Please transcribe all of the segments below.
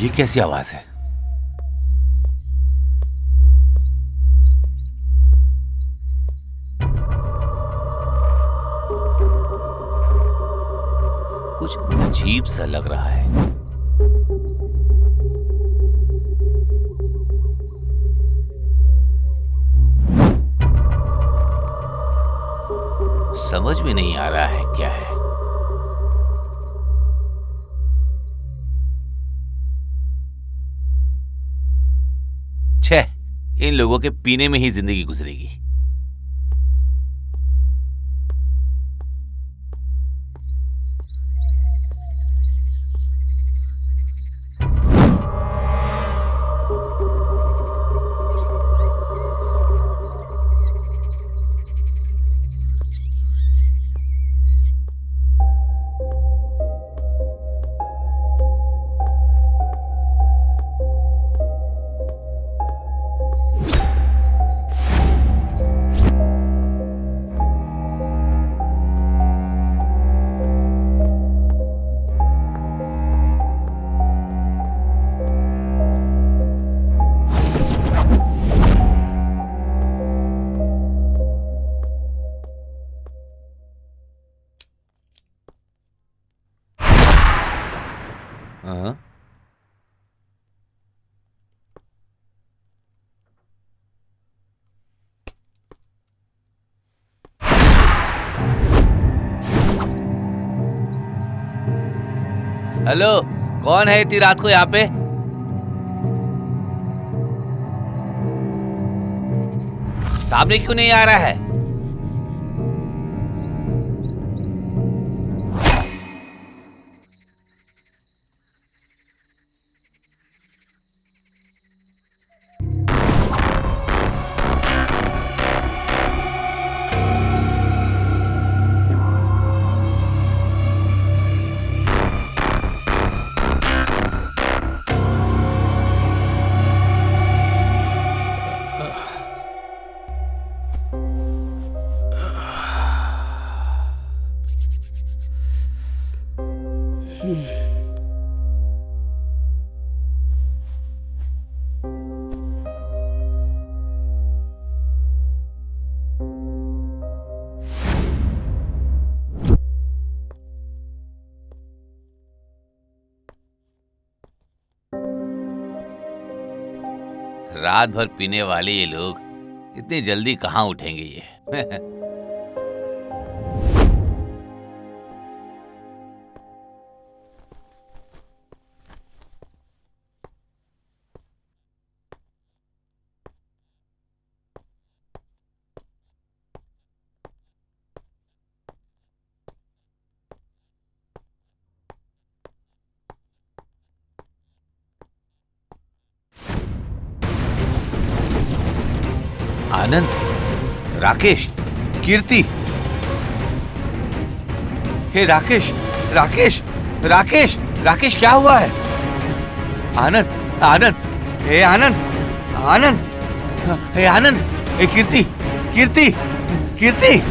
ये कैसी आवाज है? कुछ अजीब सा लग रहा है। समझ में नहीं आ रहा है क्या है। छह, इन लोगों के पीने में ही जिंदगी गुजरेगी। हाँ? हेलो, कौन है इतनी रात को यहाँ पे? सामने क्यों नहीं आ रहा है? रात भर पीने वाले ये लोग इतनी जल्दी कहाँ उठेंगे ये? आनंद, राकेश, कीर्ति। हे राकेश, राकेश, राकेश, राकेश, क्या हुआ है? आनंद, आनंद, हे आनंद, आनंद, हे आनंद, हे कीर्ति, कीर्ति, कीर्ति।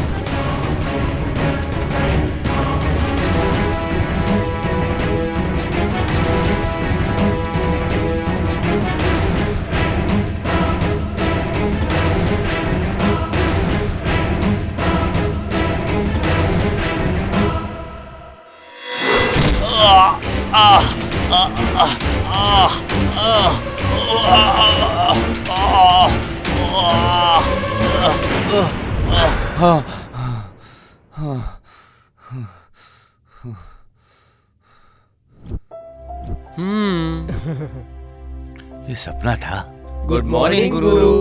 ये सपना था। गुड मॉर्निंग गुरु।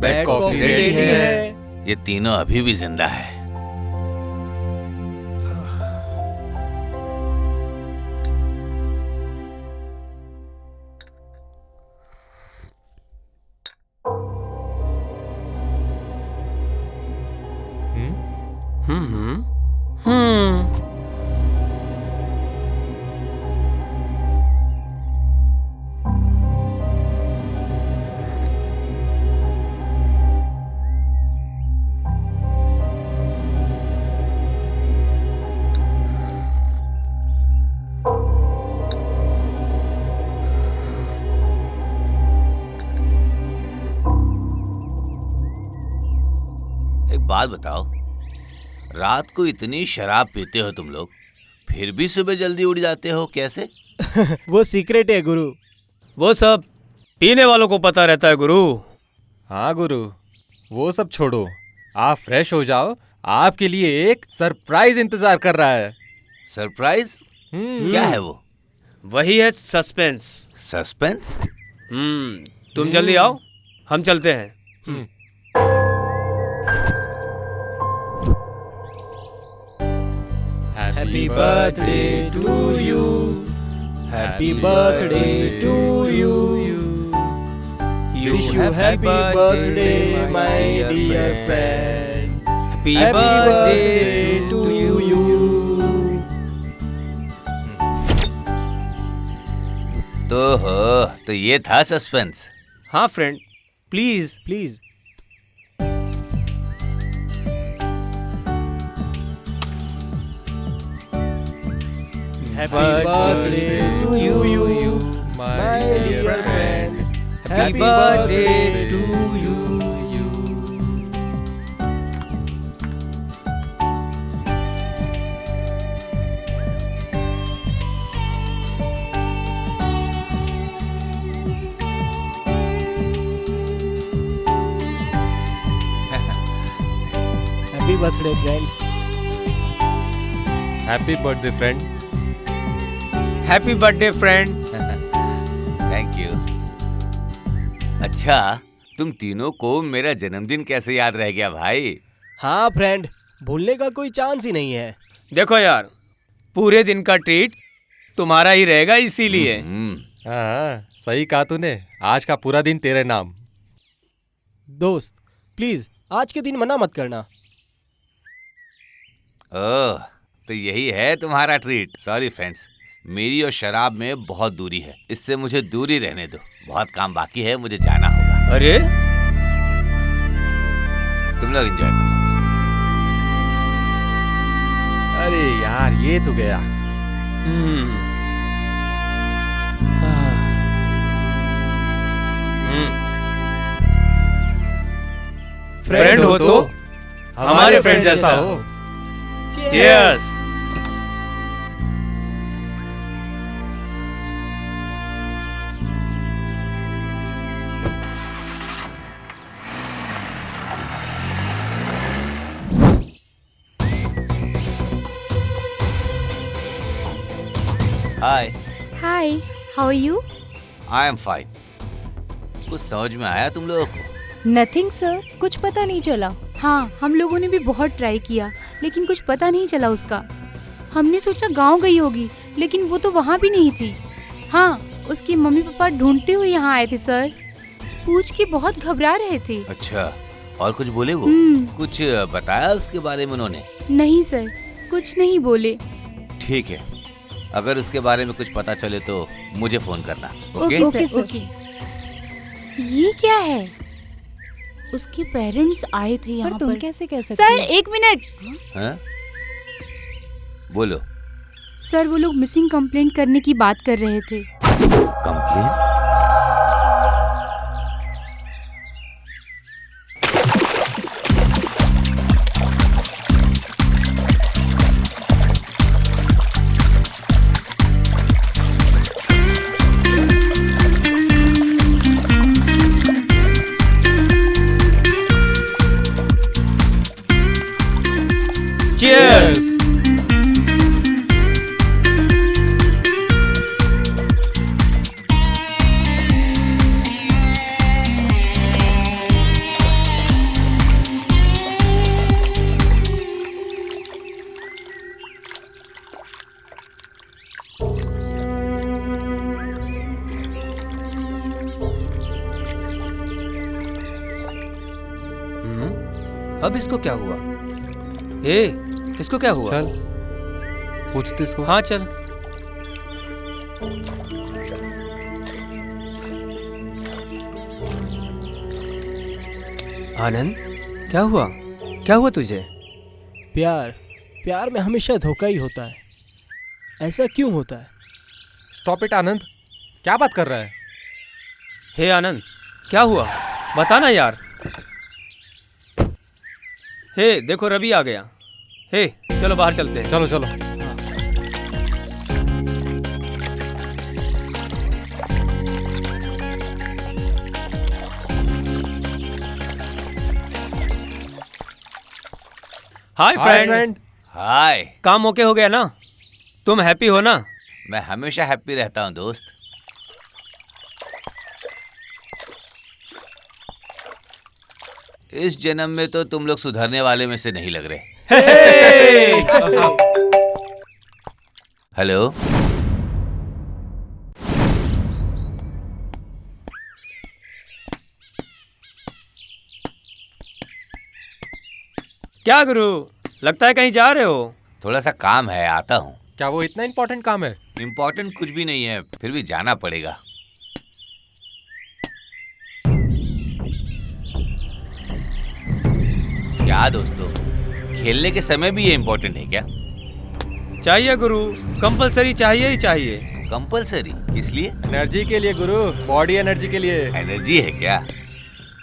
बेड कॉफी रेडी है। ये तीनों अभी भी जिंदा है। बात बताओ, रात को इतनी शराब पीते हो तुम लोग, फिर भी सुबह जल्दी उठ जाते हो कैसे? वो सीक्रेट है गुरु। वो सब पीने वालों को पता रहता है गुरु। हाँ गुरु, वो सब छोड़ो, आप फ्रेश हो जाओ, आपके लिए एक सरप्राइज इंतजार कर रहा है। सरप्राइज? क्या है वो? वही है सस्पेंस। सस्पेंस? तुम जल्दी आओ, हम चलते हैं। Happy birthday to you, happy birthday to you, wish you happy birthday my dear friend, happy birthday to you. तो ये था सस्पेंस। हाँ friend, please please. Happy birthday to you my dear friend, happy birthday to you. Happy birthday friend. Happy birthday friend. Happy birthday friend. Thank you. अच्छा, तुम तीनों को मेरा जन्मदिन कैसे याद रह गया भाई? हाँ फ्रेंड, भूलने का कोई चांस ही नहीं है। देखो यार, पूरे दिन का ट्रीट तुम्हारा ही रहेगा, इसीलिए। हाँ सही कहा तूने, आज का पूरा दिन तेरे नाम। दोस्त प्लीज आज के दिन मना मत करना। ओह, तो यही है तुम्हारा ट्रीट। सॉरी फ्रेंड्स, मेरी और शराब में बहुत दूरी है, इससे मुझे दूरी रहने दो। बहुत काम बाकी है, मुझे जाना होगा। अरे तुम लोग एंजॉय करो। अरे यार ये तो गया। फ्रेंड हो तो हमारे फ्रेंड जैसा हो। Cheers. Hi. Hi, how are you? I am fine. कुछ समझ में आया तुम लोगों को? नथिंग सर, कुछ पता नहीं चला। हाँ, हम लोगों ने भी बहुत ट्राई किया, लेकिन कुछ पता नहीं चला उसका। हमने सोचा गांव गई होगी, लेकिन वो तो वहाँ भी नहीं थी। हाँ, उसके मम्मी पापा ढूंढते हुए यहाँ आए थे सर। पूछ के बहुत घबरा रहे थे। अच्छा, और कुछ बोले वो? कुछ बताया उसके बारे में उन्होंने? नहीं सर, कुछ नहीं बोले। ठीक है, अगर उसके बारे में कुछ पता चले तो मुझे फोन करना। Okay sir, okay. ये क्या है? उसके पेरेंट्स आए थे यहाँ पर। तुम कैसे कह सकते सर, एक मिनट। हाँ? बोलो। सर, वो लोग मिसिंग कंप्लेंट करने की बात कर रहे थे। कंप्लेन? Cheers! अब इसको क्या हुआ? इसको क्या हुआ? चल पूछते इसको। हाँ चल। आनंद, क्या हुआ? क्या हुआ तुझे? प्यार में हमेशा धोखा ही होता है। ऐसा क्यों होता है? स्टॉप इट आनंद, क्या बात कर रहा है? हे आनंद, क्या हुआ? बता ना यार। हे देखो रवि आ गया। हे चलो बाहर चलते हैं। चलो चलो। हाय हाय फ्रेंड। फ्रेंड। हाय। काम ओके हो गया ना? तुम हैप्पी हो ना? मैं हमेशा हैप्पी रहता हूँ दोस्त। इस जन्म में तो तुम लोग सुधरने वाले में से नहीं लग रहे। हेलो। क्या गुरु, लगता है कहीं जा रहे हो? थोड़ा सा काम है, आता हूँ। क्या वो इतना इम्पोर्टेंट काम है? इम्पोर्टेंट कुछ भी नहीं है, फिर भी जाना पड़ेगा। क्या दोस्तों, खेलने के समय भी ये इम्पोर्टेंट है क्या? चाहिए गुरु, कंपलसरी चाहिए ही चाहिए। कंपलसरी किस लिए? एनर्जी के लिए गुरु, बॉडी एनर्जी के लिए। एनर्जी है क्या?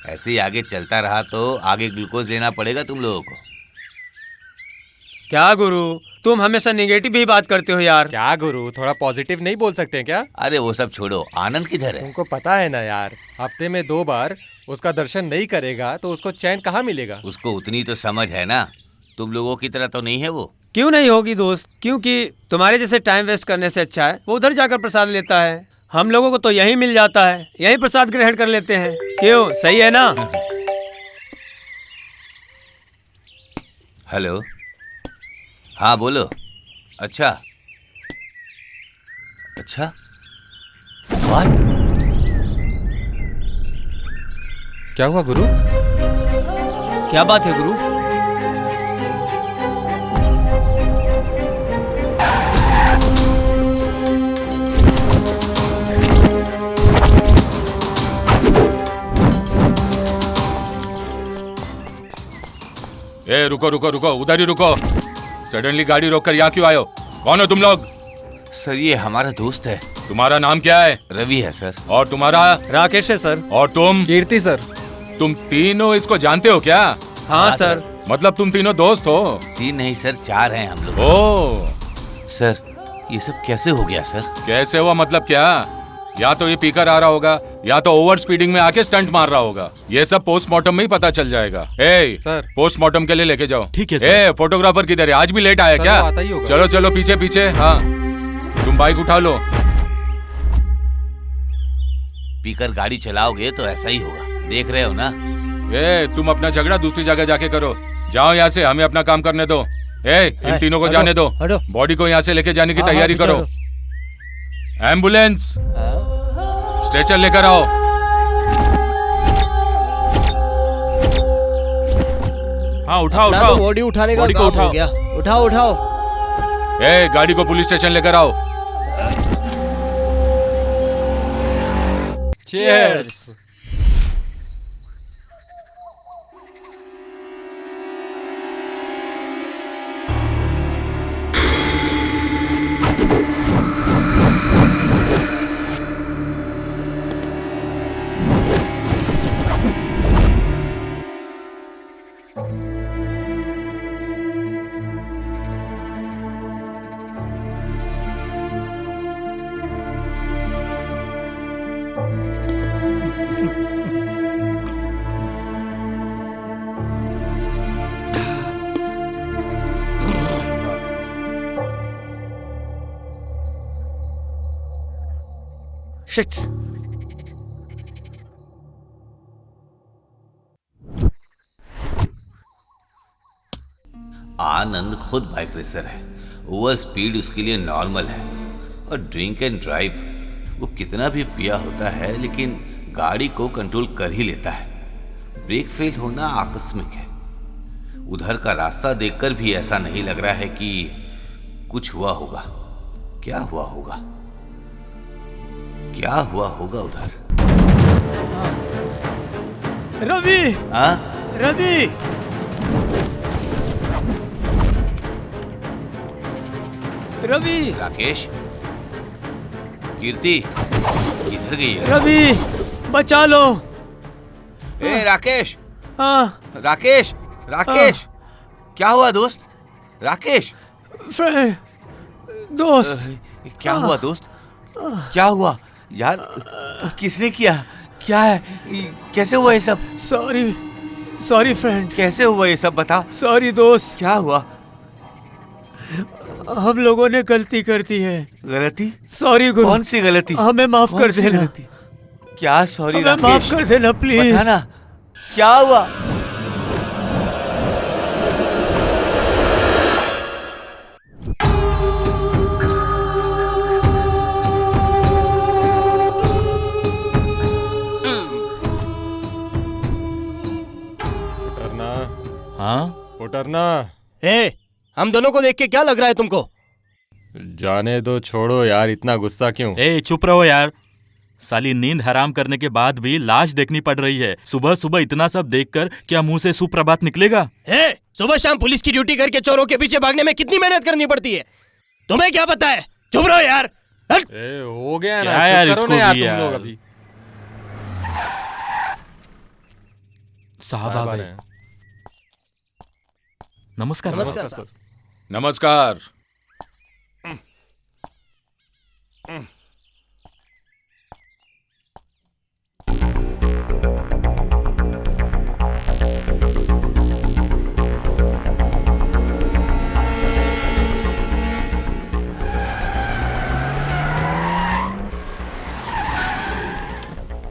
ऐसे ही आगे चलता रहा तो आगे ग्लूकोज लेना पड़ेगा तुम लोगों को। क्या गुरु, तुम हमेशा नेगेटिव ही बात करते हो यार। क्या गुरु, थोड़ा पॉजिटिव नहीं बोल सकते हैं क्या? अरे वो सब छोड़ो, आनंद किधर है? तुमको पता है ना यार, हफ्ते में 2 बार उसका दर्शन नहीं करेगा तो उसको चैन कहाँ मिलेगा? उसको उतनी तो समझ है ना, तुम लोगों की तरह तो नहीं है वो। क्यों नहीं होगी दोस्त, क्योंकि तुम्हारे जैसे टाइम वेस्ट करने से अच्छा है वो उधर जाकर प्रसाद लेता है। हम लोगों को तो यही मिल जाता है, यही प्रसाद ग्रहण कर लेते हैं। क्यों, सही है ना? हेलो। हाँ बोलो। अच्छा अच्छा। What? क्या हुआ गुरु? क्या बात है गुरु? ए रुको रुको रुको, उधर ही रुको। सडनली गाड़ी रोककर यहाँ क्यों आए हो? कौन हो तुम लोग? सर ये हमारा दोस्त है। तुम्हारा नाम क्या है? रवि है सर। और तुम्हारा? राकेश है सर। और तुम? कीर्ति सर। तुम तीनों इसको जानते हो क्या? हाँ सर। मतलब तुम तीनों दोस्त हो? 3 नहीं सर, 4 हैं हम लोग। ओ सर ये सब कैसे हो गया सर? कैसे हुआ मतलब क्या? या तो ये पीकर आ रहा होगा या तो ओवर स्पीडिंग में आके स्टंट मार रहा होगा। ये सब पोस्टमार्टम में ही पता चल जाएगा। ए सर। पोस्टमार्टम के लिए लेके जाओ। ठीक है सर। ए फोटोग्राफर किधर है? आज भी लेट आया सर, क्या? वो आता ही होगा। चलो चलो पीछे पीछे। हाँ तुम बाइक उठा लो। पीकर गाड़ी चलाओगे तो ऐसा ही होगा, देख रहे हो ना। ए तुम अपना झगड़ा दूसरी जगह जाके करो। जाओ यहाँ से, हमें अपना काम करने दो। ए इन तीनों को जाने दो। बॉडी को यहाँ से लेके जाने की तैयारी करो। एम्बुलेंस, स्ट्रेचर लेकर आओ। हाँ उठाओ उठाओ। बॉडी उठाने का बॉडी को काम उठाओ। हो गया। उठाओ उठाओ। ए गाड़ी को पुलिस स्टेशन लेकर आओ। चीयर्स। शिट। आनंद खुद बाइक रेसर है, ओवर स्पीड उसके लिए नॉर्मल है। और ड्रिंक एंड ड्राइव, वो कितना भी पिया होता है लेकिन गाड़ी को कंट्रोल कर ही लेता है। ब्रेक फेल होना आकस्मिक है। उधर का रास्ता देखकर भी ऐसा नहीं लग रहा है कि कुछ हुआ होगा। क्या हुआ होगा? क्या हुआ होगा उधर? रवि, हाँ? रवि, रवि, राकेश, कीर्ति, किधर गई है? रवि, बचा लो। ए राकेश, हाँ, राकेश, राकेश, क्या हुआ दोस्त? राकेश, फ्रेंड, दोस्त, क्या हुआ दोस्त? क्या हुआ यार? किसने किया? क्या है? कैसे हुआ ये सब? सॉरी, सॉरी फ्रेंड, कैसे हुआ ये सब बता। सॉरी दोस्त, क्या हुआ? हम लोगों ने गलती कर दी है। गलती? सॉरी गुरु। कौन सी गलती? हमें माफ कर कौन सी देना। गलती? क्या सॉरी हमें राकेश? माफ कर देना प्लीज। बताना क्या हुआ? पुटरना, हाँ पुटरना, ए, हम दोनों को देख के क्या लग रहा है तुमको? जाने दो, छोड़ो यार, इतना गुस्सा क्यों? ए चुप रहो यार। साली नींद हराम करने के बाद भी लाश देखनी पड़ रही है। सुबह सुबह इतना सब देखकर क्या मुंह से सुप्रभात निकलेगा? ए, सुबह शाम पुलिस की ड्यूटी करके चोरों के पीछे भागने में कितनी मेहनत करनी पड़ती है, तुम्हें क्या पता है? चुप रहो यार। हट। ए, हो गया ना, क्या यार, चुप करो इसको ना यार भी तुम यार। लोग अभी। साहब आ गए। नमस्कार सर। नमस्कार सर। नमस्कार।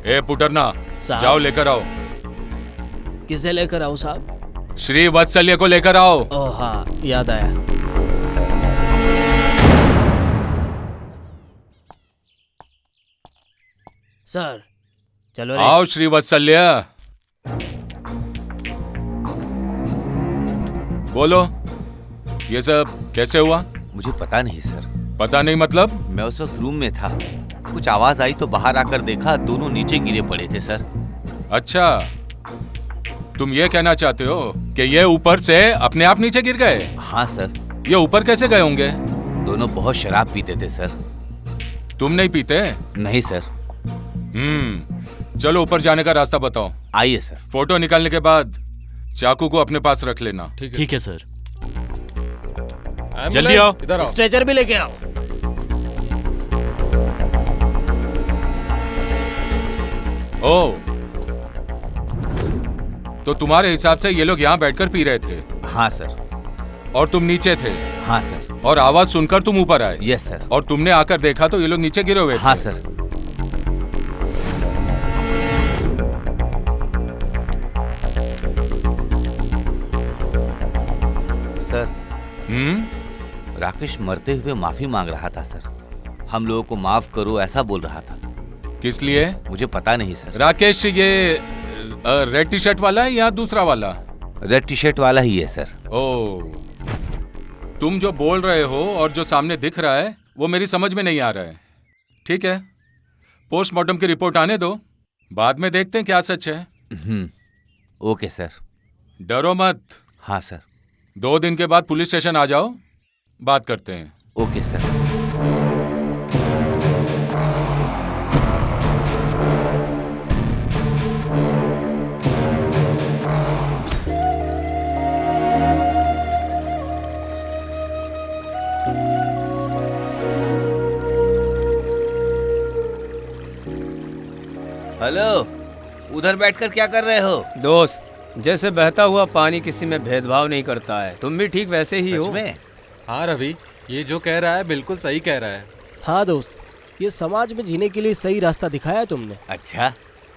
ए पुटरना, साहब। जाओ लेकर आओ। किसे लेकर आऊं साहब? श्री वत्सल्य को लेकर आओ। ओह हाँ, याद आया। सर चलो रे। आओ श्री वत्सल्य, बोलो ये सब कैसे हुआ? मुझे पता नहीं सर। पता नहीं मतलब? मैं उस वक्त रूम में था, कुछ आवाज आई तो बाहर आकर देखा, दोनों नीचे गिरे पड़े थे सर। अच्छा, तुम ये कहना चाहते हो कि ये ऊपर से अपने आप नीचे गिर गए? हाँ सर। ये ऊपर कैसे गए होंगे? दोनों बहुत शराब पीते थे सर। तुम नहीं पीते? नहीं सर। चलो ऊपर जाने का रास्ता बताओ। आइए सर। फोटो निकालने के बाद चाकू को अपने पास रख लेना। ठीक है सर। एम्बुलेंस, जल्दी आओ। इधर आओ। स्ट्रेचर भी लेके आओ। ओ, तो तुम्हारे हिसाब से ये लोग यहाँ बैठकर पी रहे थे हाँ सर। और तुम नीचे थे, हाँ सर। और आवाज सुनकर तुम ऊपर आए, यस सर। और तुमने आकर देखा तो ये लोग नीचे गिरे हुए थे। हाँ सर। सर, राकेश मरते हुए माफी मांग रहा था सर। हम लोगों को माफ करो ऐसा बोल रहा था। किस लिए? मुझे पता नहीं सर। राकेश ये रेड टी शर्ट वाला है या दूसरा वाला? रेड टी शर्ट वाला ही है सर। ओ, तुम जो बोल रहे हो और जो सामने दिख रहा है वो मेरी समझ में नहीं आ रहा है। ठीक है, पोस्टमार्टम की रिपोर्ट आने दो, बाद में देखते हैं क्या सच है। Okay sir. डरो मत। हाँ सर। 2 दिन के बाद पुलिस स्टेशन आ जाओ, बात करते हैं। Okay sir. हेलो, उधर बैठकर क्या कर रहे हो? दोस्त, जैसे बहता हुआ पानी किसी में भेदभाव नहीं करता है, तुम भी ठीक वैसे ही सच हो। में? हाँ रवि, ये जो कह रहा है बिल्कुल सही कह रहा है। हाँ दोस्त, ये समाज में जीने के लिए सही रास्ता दिखाया तुमने। अच्छा,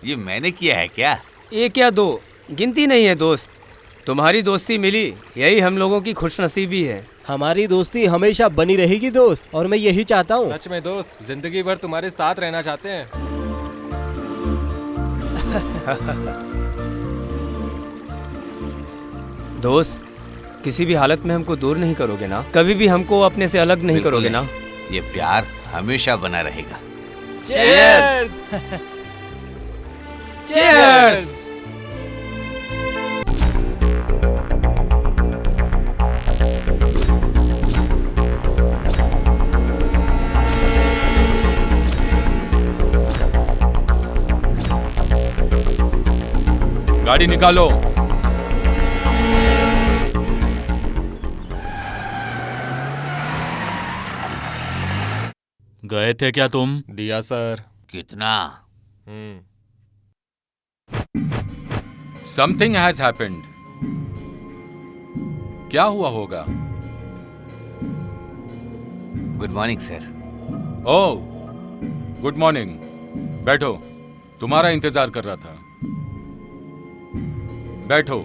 ये मैंने किया है क्या? एक या दो, गिनती नहीं है दोस्त। तुम्हारी दोस्ती मिली, यही हम लोगों की खुशनसीबी है। हमारी दोस्ती हमेशा बनी रहेगी दोस्त, और मैं यही चाहता हूँ। सच में दोस्त, जिंदगी भर तुम्हारे साथ रहना चाहते हैं। दोस्त, किसी भी हालत में हमको दूर नहीं करोगे ना? कभी भी हमको अपने से अलग नहीं बिल्कुल करोगे ना? ये प्यार हमेशा बना रहेगा। Cheers! Cheers! गाड़ी निकालो। गए थे क्या तुम? दिया सर। कितना? Something has happened. क्या हुआ होगा? Good morning sir. Oh, good morning. बैठो, तुम्हारा इंतजार कर रहा था। बैठो।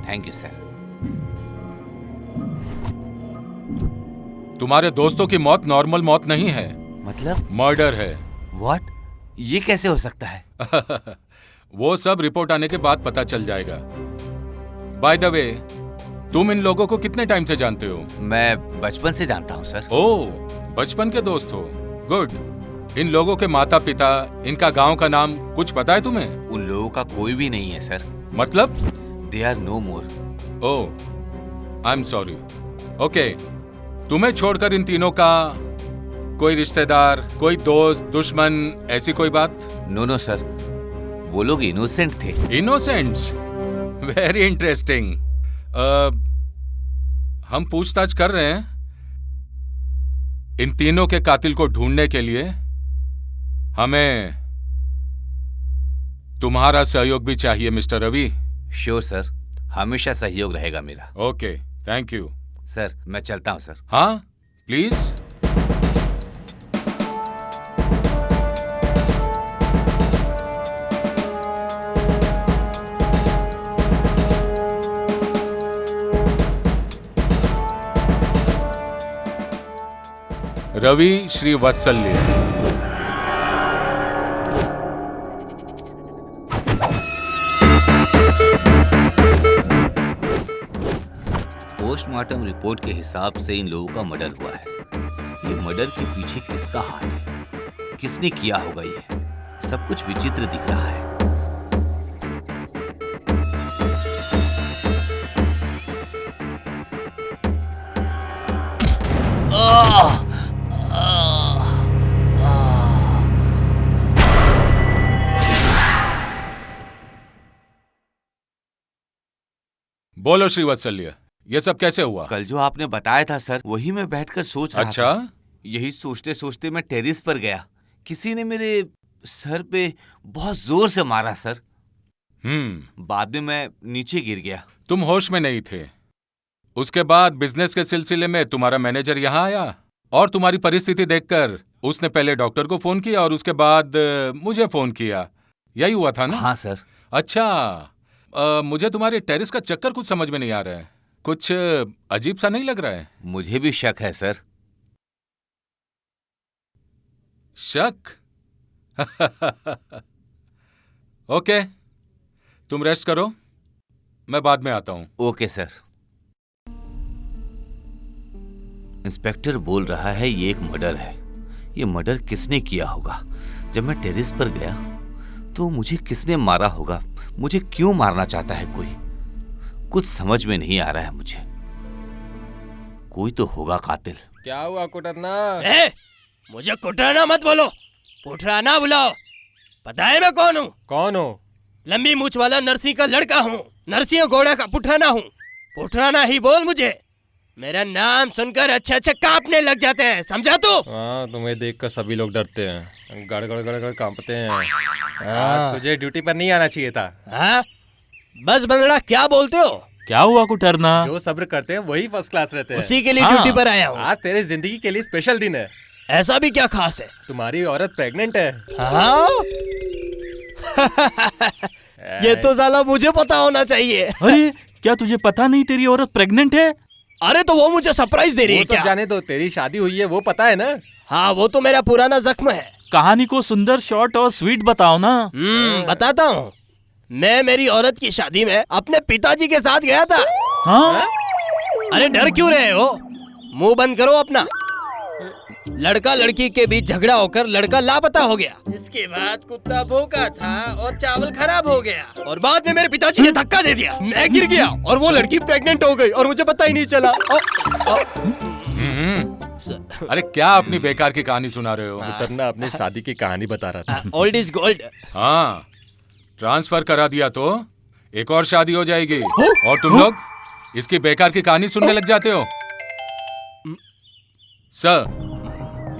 Thank you sir. तुम्हारे दोस्तों की मौत नॉर्मल मौत नहीं है, मतलब? मर्डर है। व्हाट? ये कैसे हो सकता है? वो सब रिपोर्ट आने के बाद पता चल जाएगा। बाय द वे, तुम इन लोगों को कितने टाइम से जानते हो? मैं बचपन से जानता हूँ सर। ओह, बचपन के दोस्त हो। गुड। इन लोगों के माता पिता, इनका गांव का नाम कुछ पता है तुम्हें? उन लोगों का कोई भी नहीं है सर। मतलब? They are no more. Oh, I am sorry. Okay, तुम्हें छोड़कर इन तीनों का कोई रिश्तेदार, कोई दोस्त, दुश्मन, ऐसी कोई बात? नो नो सर, वो लोग इनोसेंट थे। इनोसेंट्स? Very interesting. हम पूछताछ कर रहे हैं। इन तीनों के कातिल को ढूंढने के लिए हमें तुम्हारा सहयोग भी चाहिए मिस्टर रवि। श्योर सर, हमेशा सहयोग रहेगा मेरा। Okay, thank you. सर मैं चलता हूँ सर। हाँ, प्लीज। रवि श्रीवत्सल्य। पोस्टमार्टम रिपोर्ट के हिसाब से इन लोगों का मर्डर हुआ है। ये मर्डर के पीछे किसका हाथ है? किसने किया होगा? ये सब कुछ विचित्र दिख रहा है। बोलो श्रीवत्सल्य, ये सब कैसे हुआ? कल जो आपने बताया था सर, वही मैं बैठकर सोच रहा अच्छा? था। यही सोचते सोचते मैं टेरेस पर गया। किसी ने मेरे सर पे बहुत जोर से मारा सर। बाद में मैं नीचे गिर गया। तुम होश में नहीं थे। उसके बाद बिजनेस के सिलसिले में तुम्हारा मैनेजर यहाँ आया और तुम्हारी परिस्थिति देखकर उसने पहले डॉक्टर को फोन किया और उसके बाद मुझे फोन किया। यही हुआ था ना? हाँ सर। अच्छा, मुझे तुम्हारे टेरेस का चक्कर कुछ समझ में नहीं आ रहा है। कुछ अजीब सा नहीं लग रहा है? मुझे भी शक है सर। शक? ओके, तुम रेस्ट करो, मैं बाद में आता हूं। Okay sir. इंस्पेक्टर बोल रहा है ये एक मर्डर है। ये मर्डर किसने किया होगा? जब मैं टेरेस पर गया तो मुझे किसने मारा होगा? मुझे क्यों मारना चाहता है कोई? कुछ समझ में नहीं आ रहा है मुझे। कोई तो होगा कातिल। क्या हुआ कुटरना? मुझे कुटराना मत बोलो, पुठराना बुलाओ। पता है मैं कौन हूँ? कौन हो? लंबी मूछ वाला नरसिंह का लड़का हूँ। नरसिंह घोड़ा का पुठराना हूँ। पुठराना ही बोल मुझे। मेरा नाम सुनकर अच्छे अच्छे कांपने लग जाते हैं, समझा तू? हाँ, तुम्हें देखकर सभी लोग डरते हैं, गड़ गड़ गड़ गड़ कांपते हैं। आज तुझे ड्यूटी पर नहीं आना चाहिए था। हाँ? बस बंदड़ा, क्या बोलते हो? क्या हुआ कुटरना? जो सब्र करते हैं वही फर्स्ट क्लास रहते हैं। उसी के लिए हाँ। ड्यूटी पर आया हूँ। आज तेरे जिंदगी के लिए स्पेशल दिन है। ऐसा भी क्या खास है? तुम्हारी औरत प्रेग्नेंट है। हाँ? ये तो साला मुझे पता होना चाहिए। अरे क्या तुझे पता नहीं तेरी औरत प्रेग्नेंट है? अरे तो वो मुझे सरप्राइज दे रही है वो सब क्या? जाने दो, तेरी शादी हुई है वो पता है ना? हाँ, वो तो मेरा पुराना जख्म है। कहानी को सुंदर, शॉर्ट और स्वीट बताओ ना। बताता हूँ। मैं मेरी औरत की शादी में अपने पिताजी के साथ गया था। हाँ? अरे डर क्यों रहे हो? मुंह बंद करो अपना। लड़का लड़की के बीच झगड़ा होकर लड़का लापता हो गया। इसके बाद कुत्ता भूखा था और चावल खराब हो गया और बाद में मेरे पिताजी ने धक्का दे दिया। मैं गिर गया और वो लड़की प्रेग्नेंट हो गई और मुझे पता ही नहीं चला। अरे क्या अपनी बेकार की कहानी सुना रहे हो? कुटरना अपनी शादी की कहानी बता रहा था। Old is gold. हाँ, ट्रांसफर करा दिया तो एक और शादी हो जाएगी और तुम लोग इसकी बेकार की कहानी सुनने लग जाते हो। सर,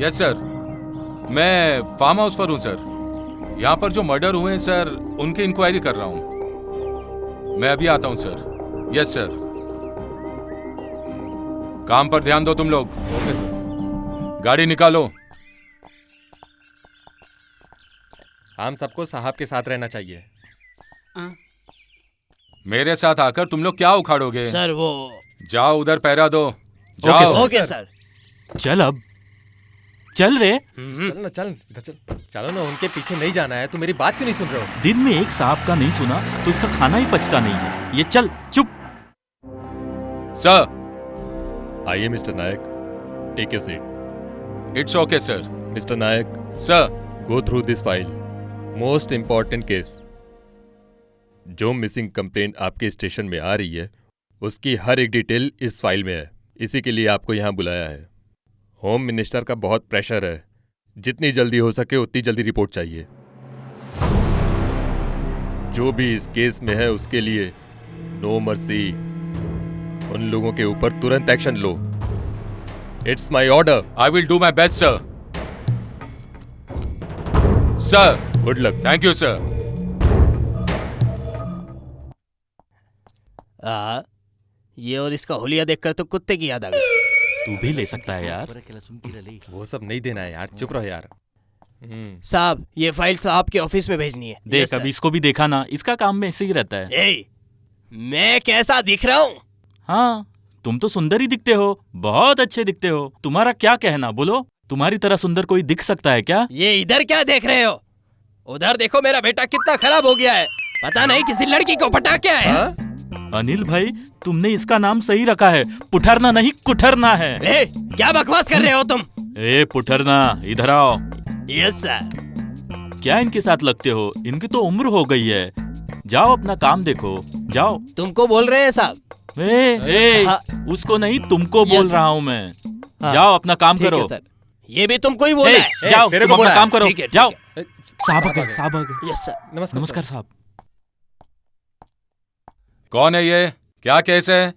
यस सर, मैं फार्म हाउस पर हूँ सर। यहाँ पर जो मर्डर हुए हैं सर, उनकी इंक्वायरी कर रहा हूँ। मैं अभी आता हूँ सर। Yes sir. काम पर ध्यान दो तुम लोग। Okay sir. गाड़ी निकालो। हम सबको साहब के साथ रहना चाहिए। मेरे साथ आकर तुम लोग क्या उखाड़ोगे? सर वो जाओ उधर पहरा दो। ओके जाओ। सर। Okay sir. चल अब चल रे। चल ना, चल इधर चल। चलो ना, उनके पीछे नहीं जाना है। तू मेरी बात क्यों नहीं सुन रहे हो? दिन में एक सांप का नहीं सुना तो इसका खाना ही पचता नहीं है। ये चल चुप। सर। आइए mister Nayak, take your seat. It's okay sir. Mister Nayak, sir. Go through this file. Most important case. जो मिसिंग कंप्लेंट आपके स्टेशन में आ रही है उसकी हर एक डिटेल इस फाइल में है। इसी के लिए आपको यहाँ बुलाया है। होम मिनिस्टर का बहुत प्रेशर है, जितनी जल्दी हो सके उतनी जल्दी रिपोर्ट चाहिए। जो भी इस केस में है उसके लिए नो मर्सी। उन लोगों के ऊपर तुरंत action low. It's my order. I will do my best sir. Sir. Good luck. Thank you sir. ये और इसका होलिया देखकर तो कुत्ते की याद आ गई। तू भी ले सकता है यार। वो सब नहीं देना है यार, चुप रहो यार। साहब ये फाइल साहब के ऑफिस में भेजनी है। देख Yes, अभी sir। इसको भी देखा ना, इसका काम में ऐसे ही रहता है। ए, मैं कैसा दिख रहा हूँ? हाँ, तुम तो सुंदर ही दिखते हो, बहुत अच्छे दिखते हो। तुम्हारा क्या कहना, बोलो। तुम्हारी तरह सुंदर कोई दिख सकता है क्या? ये इधर क्या देख रहे हो? उधर देखो, मेरा बेटा कितना खराब हो गया है। पता नहीं किसी लड़की को पटा क्या है। अनिल भाई, तुमने इसका नाम सही रखा है। पुठरना नहीं, कुठरना है। ए, क्या बकवास कर रहे हो तुम? ए पुठरना, इधर आओ। Yes sir. क्या इनके साथ लगते हो? इनकी तो उम्र हो गई है। जाओ अपना काम देखो, जाओ। तुमको बोल रहे हैं साहब। ए, हाँ। उसको नहीं, तुमको बोल रहा हूँ मैं। हाँ। जाओ अपना काम ठीक है, करो। सर। ये भी तुमको ही बोला ए, है। जाओ तेरे तुम को अपना बोला काम है। करो, ठीक है, ठीक जाओ। है। साहब आ गए, साहब आ गए। Yes sir. नमस्कार साहब। कौन है ये? क्या केस है?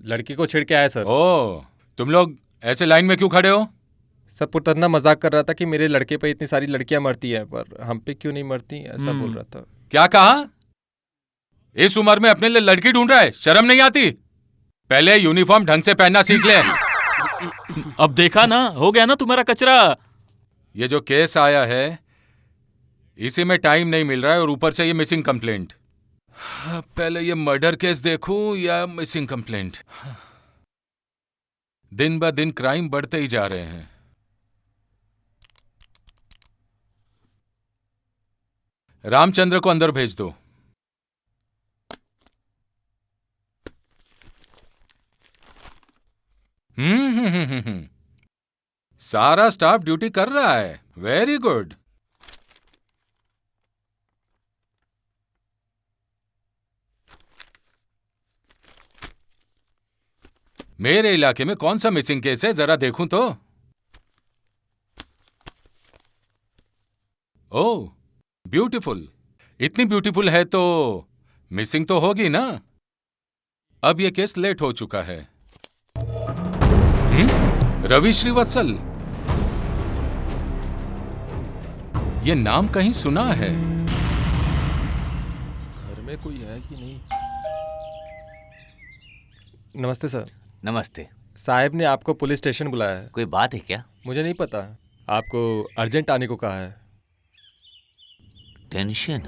लड़की को छेड़ के आया सर। ओ, तुम लोग ऐसे लाइन में क्यों खड़े हो? सब पुतरना मजाक कर रहा था कि मेरे लड़के पे इतनी सारी लड़कियां मरती हैं, पर हम पे क्यों नहीं मरती, ऐसा बोल रहा था। क्या कहा? इस उम्र में अपने लिए लड़की ढूंढ रहा है? शर्म नहीं आती? पहले यूनिफॉर्म ढंग से पहनना सीख ले। अब देखा ना, हो गया ना तुम्हारा कचरा। ये जो केस आया है इसी में टाइम नहीं मिल रहा है, और ऊपर से ये मिसिंग कंप्लेंट। पहले ये मर्डर केस देखूं या मिसिंग कंप्लेंट? दिन ब दिन क्राइम बढ़ते ही जा रहे हैं। रामचंद्र को अंदर भेज दो। सारा स्टाफ ड्यूटी कर रहा है। Very good. मेरे इलाके में कौन सा मिसिंग केस है, जरा देखूं तो। ओह, ब्यूटीफुल। इतनी ब्यूटीफुल है तो मिसिंग तो होगी ना। अब यह केस लेट हो चुका है। रवि श्रीवत्सल, ये नाम कहीं सुना है। घर में कोई है कि नहीं? नमस्ते सर। नमस्ते। साहब ने आपको पुलिस स्टेशन बुलाया है। कोई बात है क्या? मुझे नहीं पता, आपको अर्जेंट आने को कहा है। टेंशन?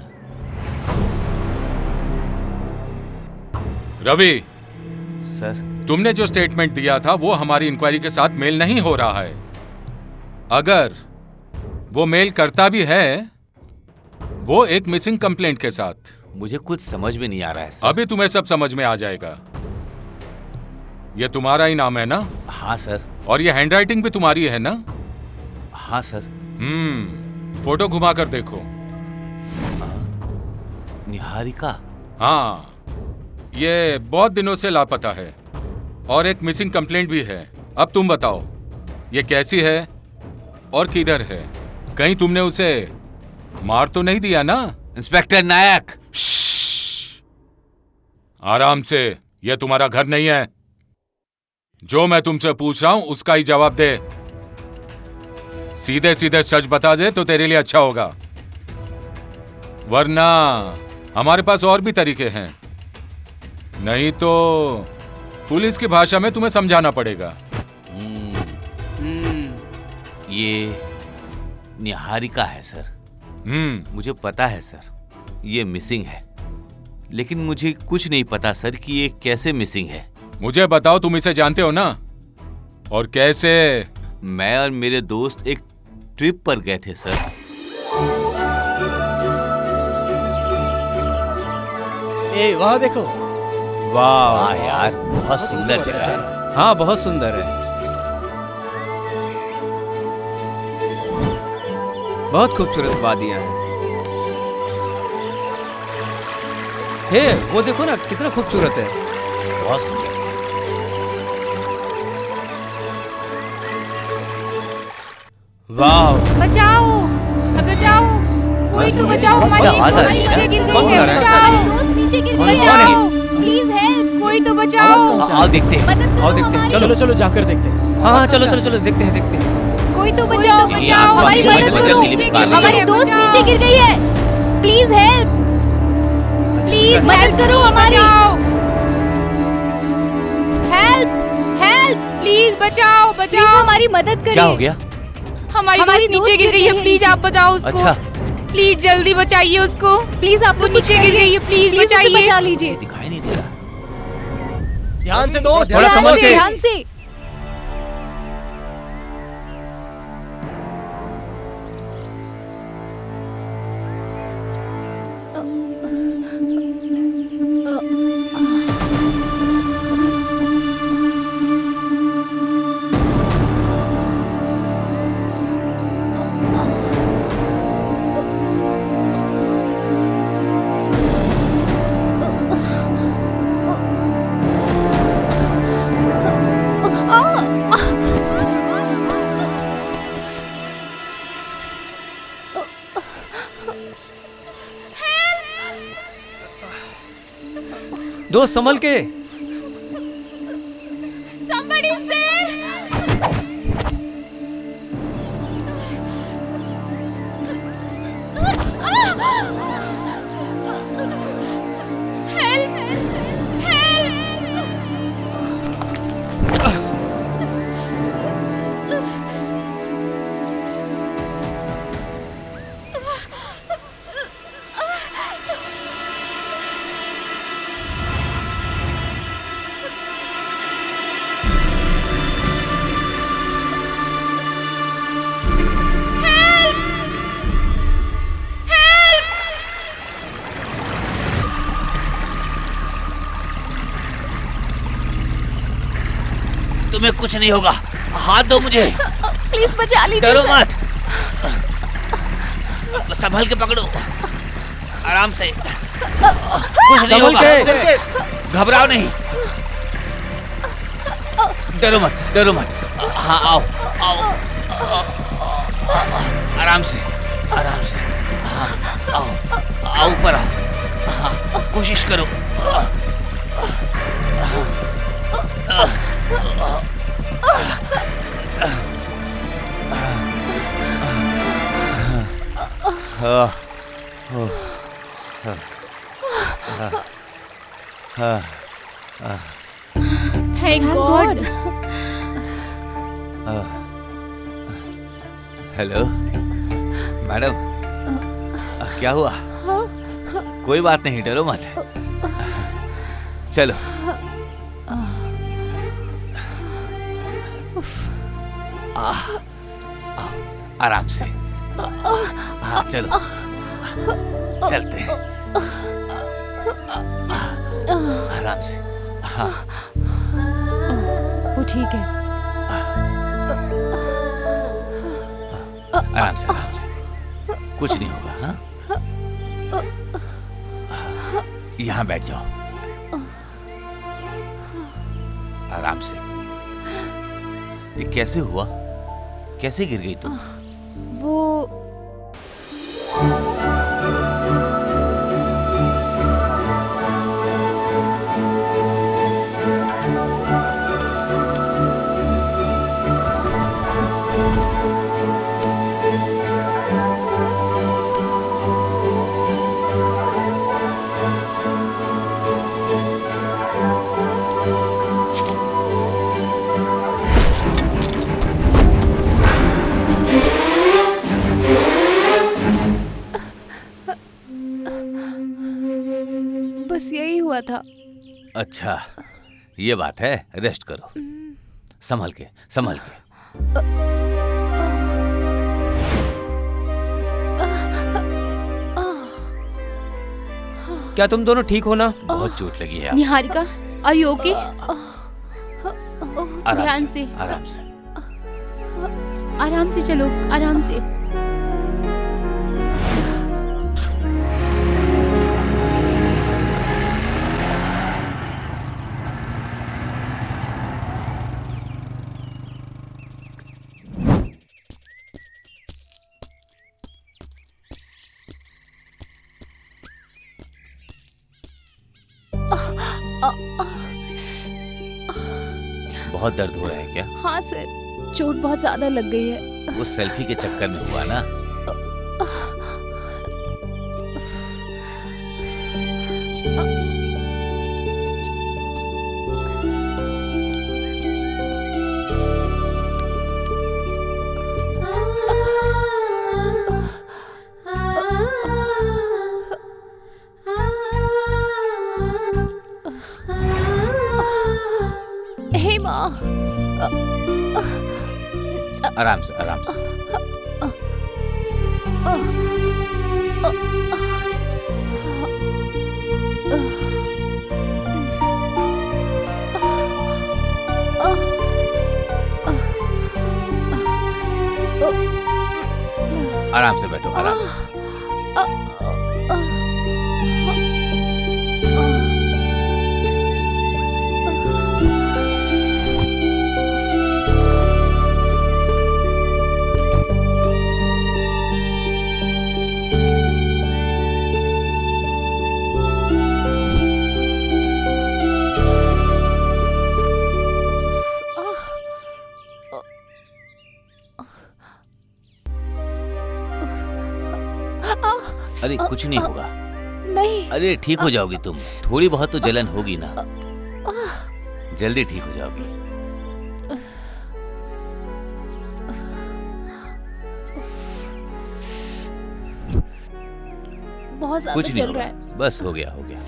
रवि, सर, तुमने जो स्टेटमेंट दिया था वो हमारी इंक्वायरी के साथ मेल नहीं हो रहा है। अगर वो मेल करता भी है, वो एक मिसिंग कंप्लेंट के साथ। मुझे कुछ समझ में नहीं आ रहा है सर। अभी तुम्हें सब समझ में आ जाएगा। ये तुम्हारा ही नाम है ना? हाँ सर। और ये हैंडराइटिंग भी तुम्हारी है ना? हाँ सर। फोटो घुमा कर देखो। निहारिका? हाँ, ये बहुत दिनों से लापता है और एक मिसिंग कंप्लेंट भी है। अब तुम बताओ, ये कैसी है और किधर है? कहीं तुमने उसे मार तो नहीं दिया ना? इंस्पेक्टर नायक, आराम से, यह तुम्हारा घर नहीं है। जो मैं तुमसे पूछ रहा हूं उसका ही जवाब दे। सीधे सीधे सच बता दे तो तेरे लिए अच्छा होगा, वरना हमारे पास और भी तरीके हैं, नहीं तो पुलिस की भाषा में तुम्हें समझाना पड़ेगा। ये निहारिका है सर। मुझे पता है सर ये मिसिंग है, लेकिन मुझे कुछ नहीं पता सर कि ये कैसे मिसिंग है। मुझे बताओ, तुम इसे जानते हो ना, और कैसे? मैं और मेरे दोस्त एक ट्रिप पर गए थे सर। ए वहाँ देखो। वाह यार बहुत सुंदर जगह है। हाँ बहुत सुंदर है, बहुत खूबसूरत वादियां हैं। हे वो देखो ना कितना खूबसूरत है। बहुत सुंदर। वाह बचाओ, बचाओ, कोई तो बचाओ, हमारी आवाज आ रही है नीचे गिर ना? गई कौन है, कर रहा है? बचाओ, नीचे गिर गई है, प्लीज हेल्प, कोई तो बचाओ, आओ देखते हैं। मदद करो आओ देखते हैं, हमारी। चलो चलो जाकर देखते हैं। हाँ हाँ चलो चलो चलो देखते हैं देखते हैं। कोई तो बचाओ, बचाओ, हमारी आसपास मदद मदद करो, के लिए पुकार रही हमारी है। दोस्त नीचे गिर गई है, प्लीज हेल्प, प्लीज मदद करो हमारी, हेल्प, हेल्प, प्लीज बचाओ, बचाओ, हमारी मदद करिए। क्या हो गया? हमारी दोस्त नीचे गिर गई है, प्लीज आप बचाओ उसको। अच्छा। प्लीज जल्दी बचाइए उसको, प्लीज आप वो नीचे गिर गई है, प्लीज बचाइए, बचा लीजिए, दिखाई नहीं दे रहा। ध्यान से दोस्त, थोड़ा संभल के। ध्यान से। दोस्त संभल के। Somebody is there. Help! तुम्हें कुछ नहीं होगा, हाथ दो मुझे। प्लीज बचा लीजिए। डरो मत, संभल के पकड़ो, आराम से, कुछ नहीं संभल होगा, के। घबराओ नहीं, डरो मत, डरो मत। हाँ आओ आओ, आराम से, आराम से। हाँ आओ आओ, ऊपर आओ। हाँ कोशिश करो। Thank God. हेलो मैडम, क्या हुआ? कोई बात नहीं, डरो मत, चलो। आराम से, हाँ चलो, चलते हैं, आराम से। हाँ वो ठीक है। आराम से, आराम से, कुछ नहीं होगा। हाँ यहाँ बैठ जाओ, आराम से। ये कैसे हुआ? कैसे गिर गई तुम? वो हुआ था। अच्छा, ये बात है। रेस्ट करो, संभल के संभल के। क्या तुम दोनों ठीक हो ना? बहुत चोट लगी है। Niharika, are you okay? आराम ध्यान से, से, आराम से। आराम से चलो, आराम से। बहुत दर्द हो रहा है क्या? हाँ सर, चोट बहुत ज्यादा लग गई है। वो सेल्फी के चक्कर में हुआ ना? हे माँ, आराम से, आराम से। आराम से बैठो, आराम से। अरे कुछ नहीं होगा। नहीं। अरे ठीक हो जाओगी तुम। थोड़ी बहुत तो जलन होगी ना, जल्दी ठीक हो जाओगी। बहुत ज्यादा कुछ नहीं चल रहा होगा, है। बस हो गया, हो गया।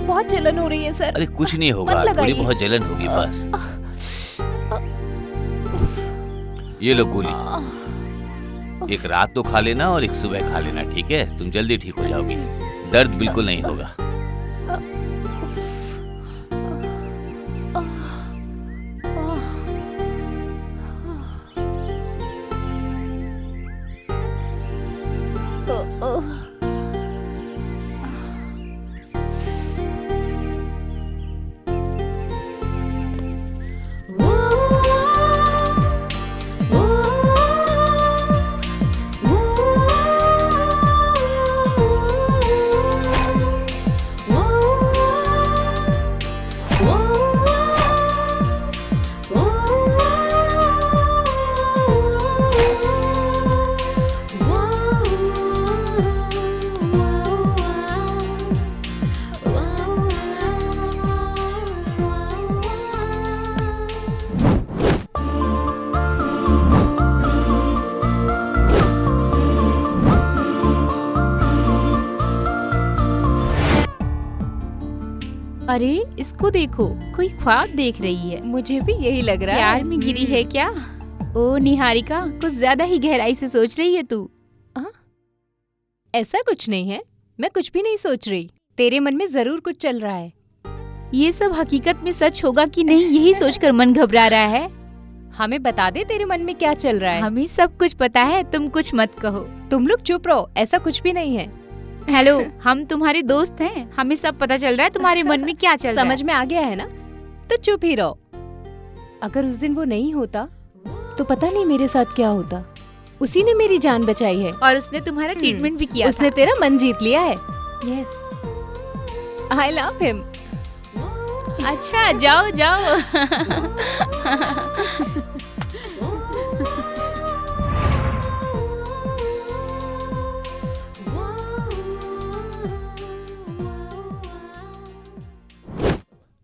बहुत जलन हो रही है सर। अरे कुछ नहीं होगा, मत थोड़ी लगाइए। बहुत जलन होगी बस। ये लो गोली, एक रात तो खा लेना और एक सुबह खा लेना, ठीक है? तुम जल्दी ठीक हो जाओगी, दर्द बिल्कुल नहीं होगा। अरे इसको देखो, कोई ख्वाब देख रही है। मुझे भी यही लग रहा है। प्यार में गिरी है क्या? ओ निहारिका, कुछ ज्यादा ही गहराई से सोच रही है तू। ऐसा कुछ नहीं है, मैं कुछ भी नहीं सोच रही। तेरे मन में जरूर कुछ चल रहा है। ये सब हकीकत में सच होगा कि नहीं, यही सोचकर मन घबरा रहा है। हमें बता दे तेरे मन में क्या चल रहा है। हमें सब कुछ पता है, तुम कुछ मत कहो। तुम लोग चुप रहो, ऐसा कुछ भी नहीं है। हेलो, हम तुम्हारे दोस्त हैं, हमें सब पता चल रहा है तुम्हारे मन में क्या चल रहा है। समझ में आ गया है ना, तो चुप ही रहो। अगर उस दिन वो नहीं होता तो पता नहीं मेरे साथ क्या होता। उसी ने मेरी जान बचाई है और उसने तुम्हारा ट्रीटमेंट भी किया उसने था। तेरा मन जीत लिया है। Yes, I love him. अच्छा जाओ जाओ।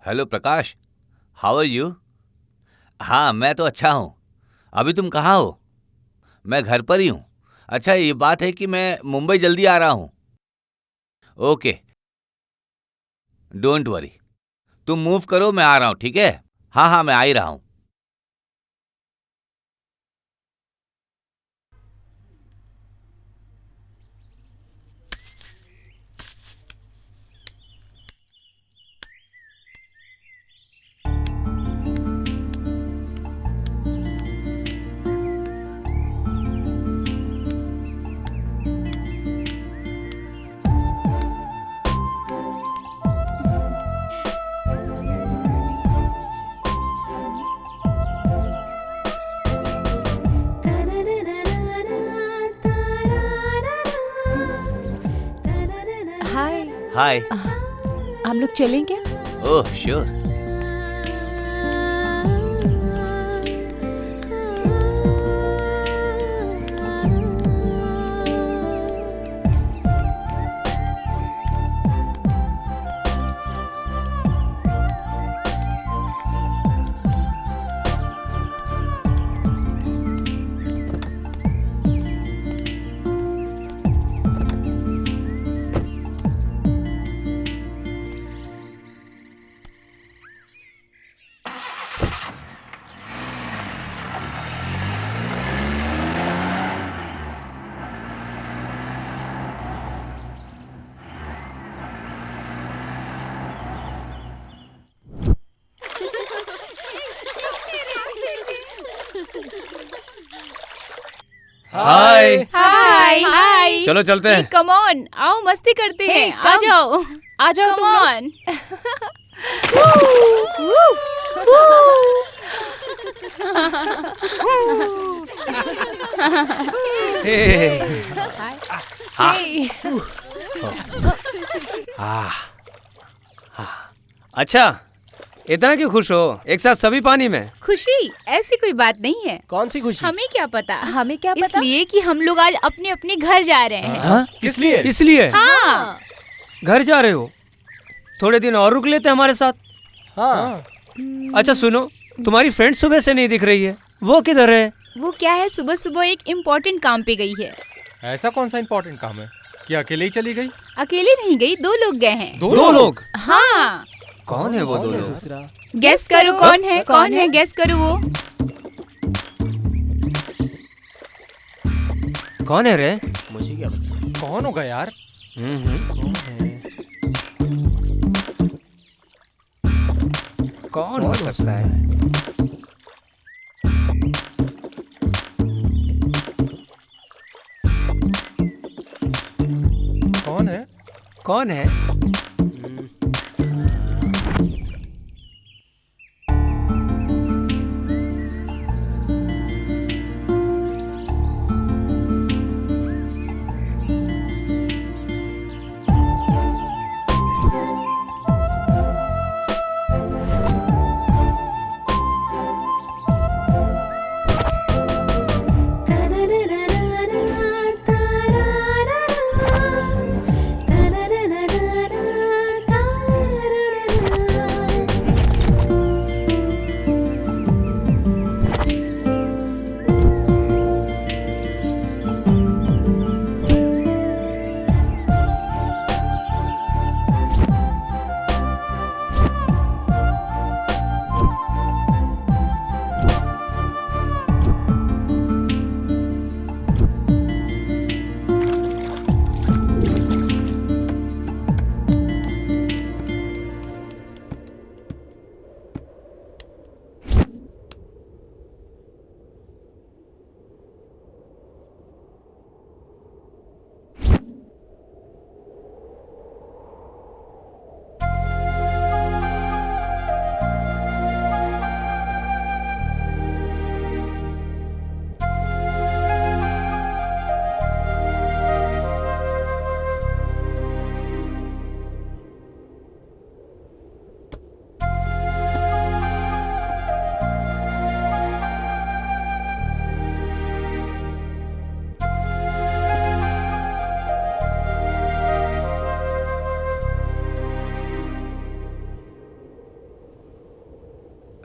Hello Prakash, how are you? हाँ मैं तो अच्छा हूँ। अभी तुम कहाँ हो? मैं घर पर ही हूँ। अच्छा, ये बात है कि मैं मुंबई जल्दी आ रहा हूँ। ओके, डोंट वरी, तुम मूव करो, मैं आ रहा हूँ, ठीक है? हाँ हाँ, मैं आ ही रहा हूँ। हाय। हाय। हम लोग चलें क्या? Oh sure. Hi. Hi hi. चलो चलते हैं। कम ऑन, आओ मस्ती करते हैं। Hey, आ come. जाओ, आ जाओ कम तुम लोग। ऑन। अच्छा, इतना क्यों खुश हो? एक साथ सभी पानी में? खुशी ऐसी कोई बात नहीं है। कौन सी खुशी? हमें क्या पता? हमें क्या पता? इसलिए कि हम लोग आज अपने अपने घर जा रहे हैं। हाँ? किस लिए? इसलिए हाँ। घर जा रहे हो? थोड़े दिन और रुक लेते हमारे साथ। हाँ। अच्छा सुनो, तुम्हारी फ्रेंड सुबह से नहीं दिख रही है, वो किधर है? वो क्या है, सुबह सुबह एक इम्पोर्टेंट काम पे गई है। ऐसा कौन सा इम्पोर्टेंट काम है? क्या अकेले ही चली गई? अकेले नहीं गई, 2 लोग गए हैं। दो लोग? हाँ। कौन है वो दो लोग? गेस करो कौन है, कौन है, गेस करो वो। कौन है रे? मुझे क्या पता कौन होगा यार? कौन हो सकता है? कौन है? कौन है?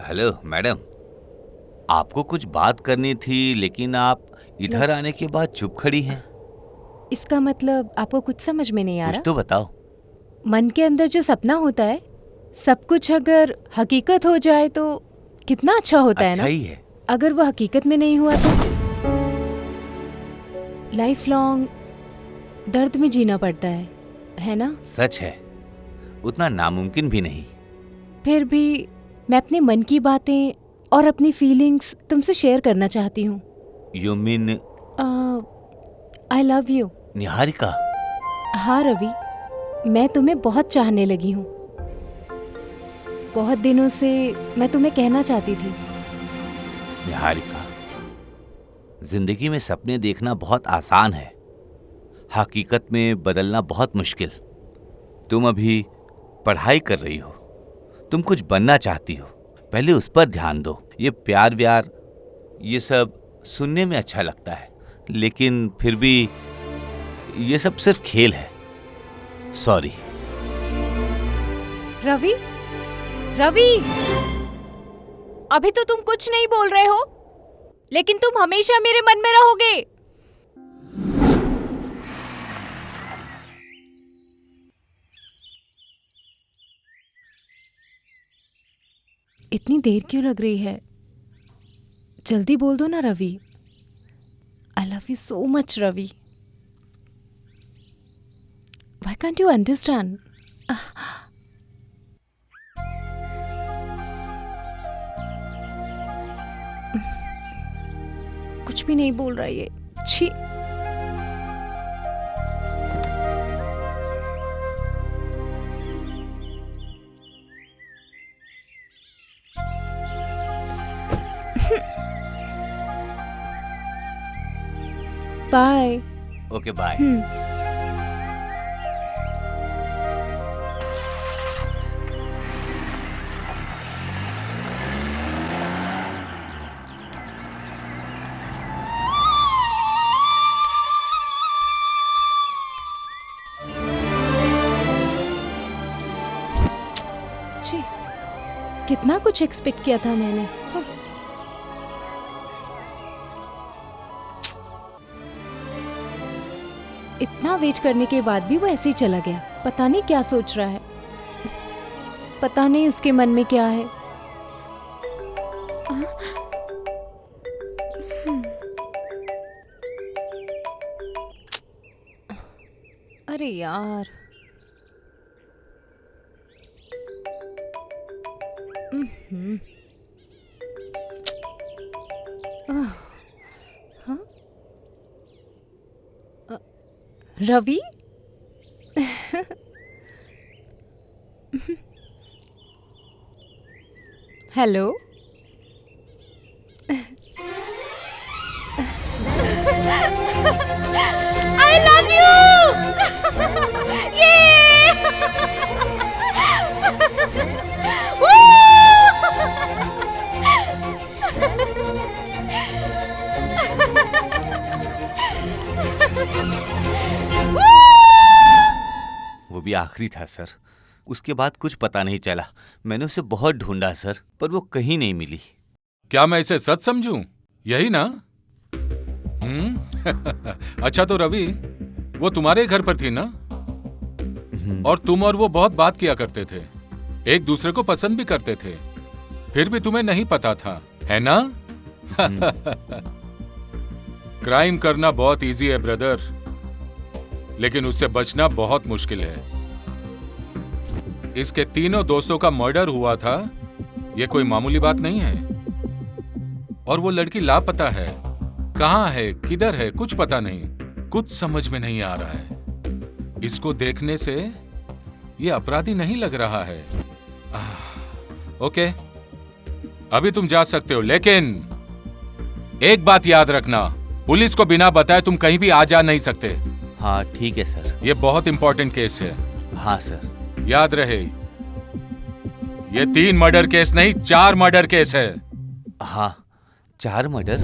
हेलो मैडम, आपको कुछ बात करनी थी, लेकिन आप इधर आने के बाद चुप खड़ी हैं। इसका मतलब आपको कुछ समझ में नहीं आ कुछ रहा? तो बताओ। मन के अंदर जो सपना होता है, सब कुछ अगर हकीकत हो जाए तो कितना अच्छा होता है अच्छा ना? ही है। अगर वो हकीकत में नहीं हुआ तो लाइफ लॉन्ग दर्द में जीना पड़ता है ना? सच है, उतना नामुमकिन भी नहीं। फिर भी मैं अपने मन की बातें और अपनी फीलिंग्स तुमसे शेयर करना चाहती हूँ। You mean I love you. Niharika? हाँ रवि, मैं तुम्हें बहुत चाहने लगी हूँ। बहुत दिनों से मैं तुम्हें कहना चाहती थी। निहारिका, जिंदगी में सपने देखना बहुत आसान है, हकीकत में बदलना बहुत मुश्किल। तुम अभी पढ़ाई कर रही हो, तुम कुछ बनना चाहती हो, पहले उस पर ध्यान दो। ये प्यार व्यार ये सब सुनने में अच्छा लगता है, लेकिन फिर भी ये सब सिर्फ खेल है। सॉरी। रवि, रवि, अभी तो तुम कुछ नहीं बोल रहे हो, लेकिन तुम हमेशा मेरे मन में रहोगे। इतनी देर क्यों लग रही है? जल्दी बोल दो ना Ravi. I love you so much Ravi. Why can't you understand? कुछ भी नहीं बोल रहा ये। छी। बाय। Okay bye. कितना कुछ एक्सपेक्ट किया था मैंने। इतना वेट करने के बाद भी वो ऐसे ही चला गया। पता नहीं क्या सोच रहा है, पता नहीं उसके मन में क्या है। अरे यार, Ravi, hello. I love you. वो भी आखिरी था सर, उसके बाद कुछ पता नहीं चला। मैंने उसे बहुत ढूंढा सर, पर वो कहीं नहीं मिली। क्या मैं इसे सच समझूं? यही ना? अच्छा तो रवि, वो तुम्हारे घर पर थी ना? और तुम और वो बहुत बात किया करते थे, एक दूसरे को पसंद भी करते थे, फिर भी तुम्हें नहीं पता था, है ना? क्राइम करना बहुत इजी है ब्रदर, लेकिन उससे बचना बहुत मुश्किल है। इसके तीनों दोस्तों का मर्डर हुआ था, ये कोई मामूली बात नहीं है। और वो लड़की लापता है, कहाँ है, किधर है, कुछ पता नहीं, कुछ समझ में नहीं आ रहा है। इसको देखने से ये अपराधी नहीं लग रहा है। ओके, अभी तुम जा सकते हो, लेकिन एक बात याद रखना, पुलिस को बिना बताए तुम कहीं भी आ जा नहीं सकते। हाँ ठीक है सर। ये बहुत इंपॉर्टेंट केस है। हाँ सर। याद रहे, ये 3 मर्डर केस नहीं, 4 मर्डर केस है। हाँ, 4 मर्डर।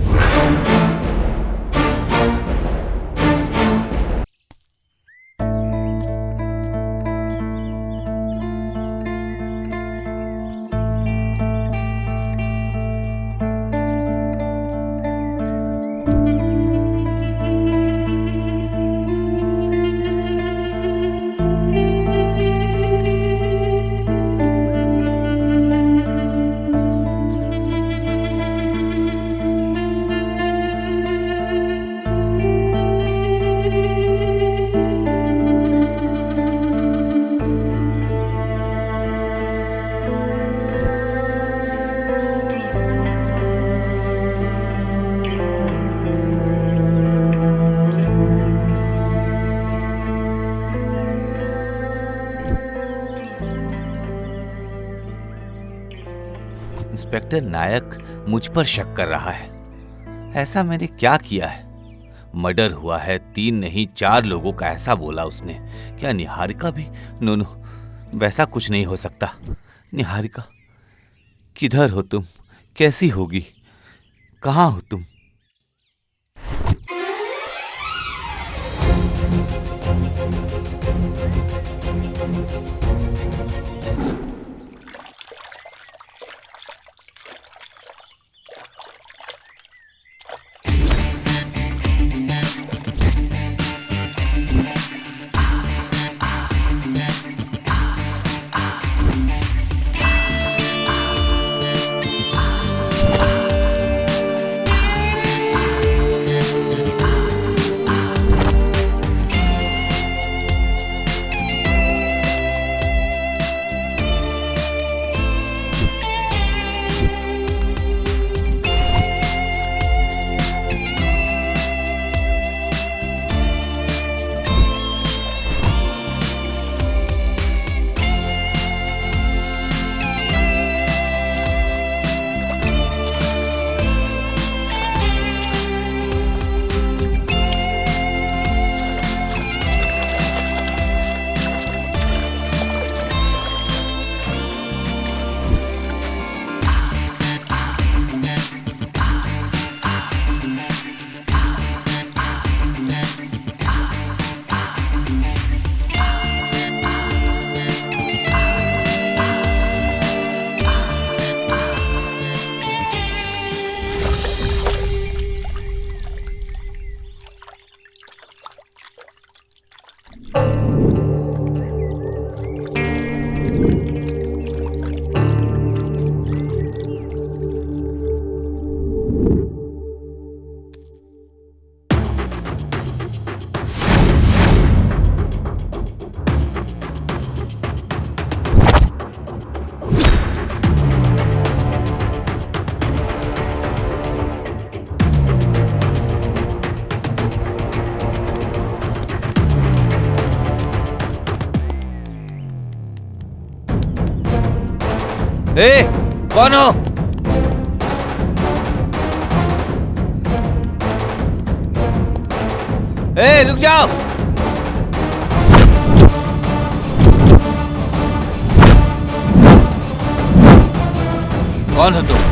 इंस्पेक्टर नायक मुझ पर शक कर रहा है। ऐसा मैंने क्या किया है? मर्डर हुआ है, 3 नहीं 4 लोगों का ऐसा बोला उसने। क्या निहारिका भी? नो नो, वैसा कुछ नहीं हो सकता। निहारिका, किधर हो तुम? कैसी होगी? कहाँ हो तुम? ए, कौन हो? ए, रुक जाओ। कौन हो तुम?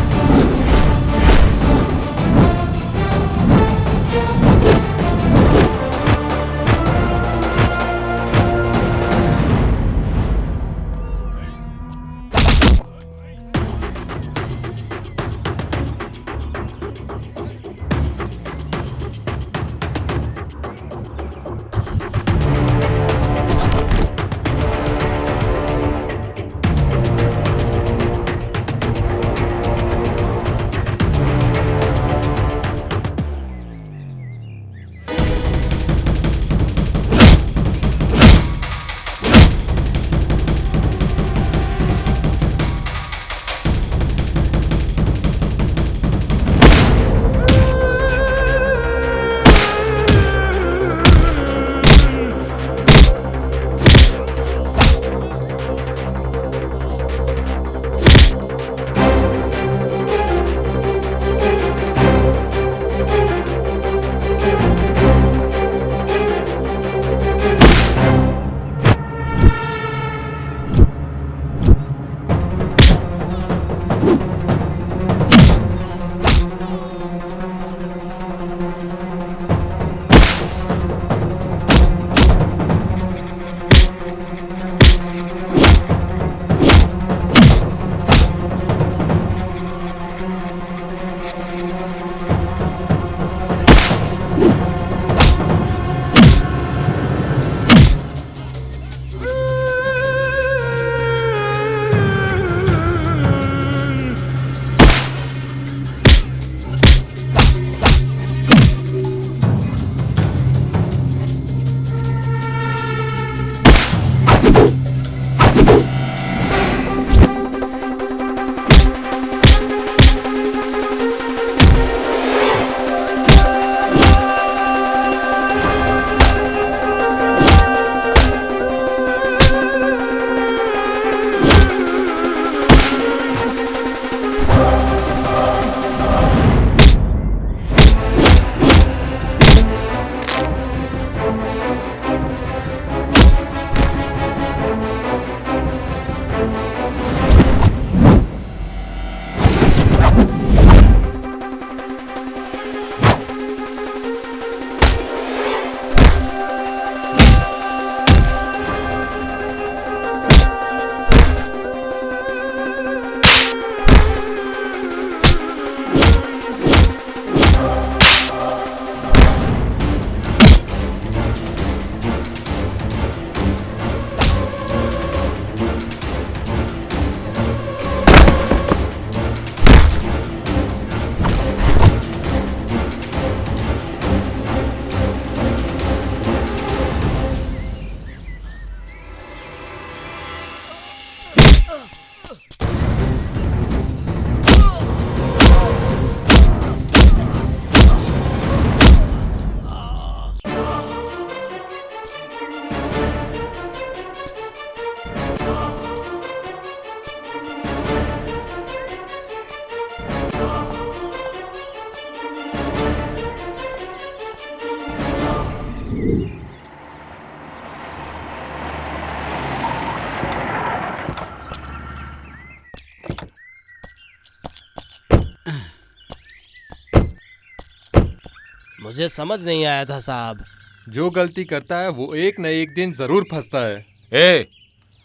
मुझे समझ नहीं आया था साहब। जो गलती करता है वो एक न एक दिन जरूर फंसता है। ए,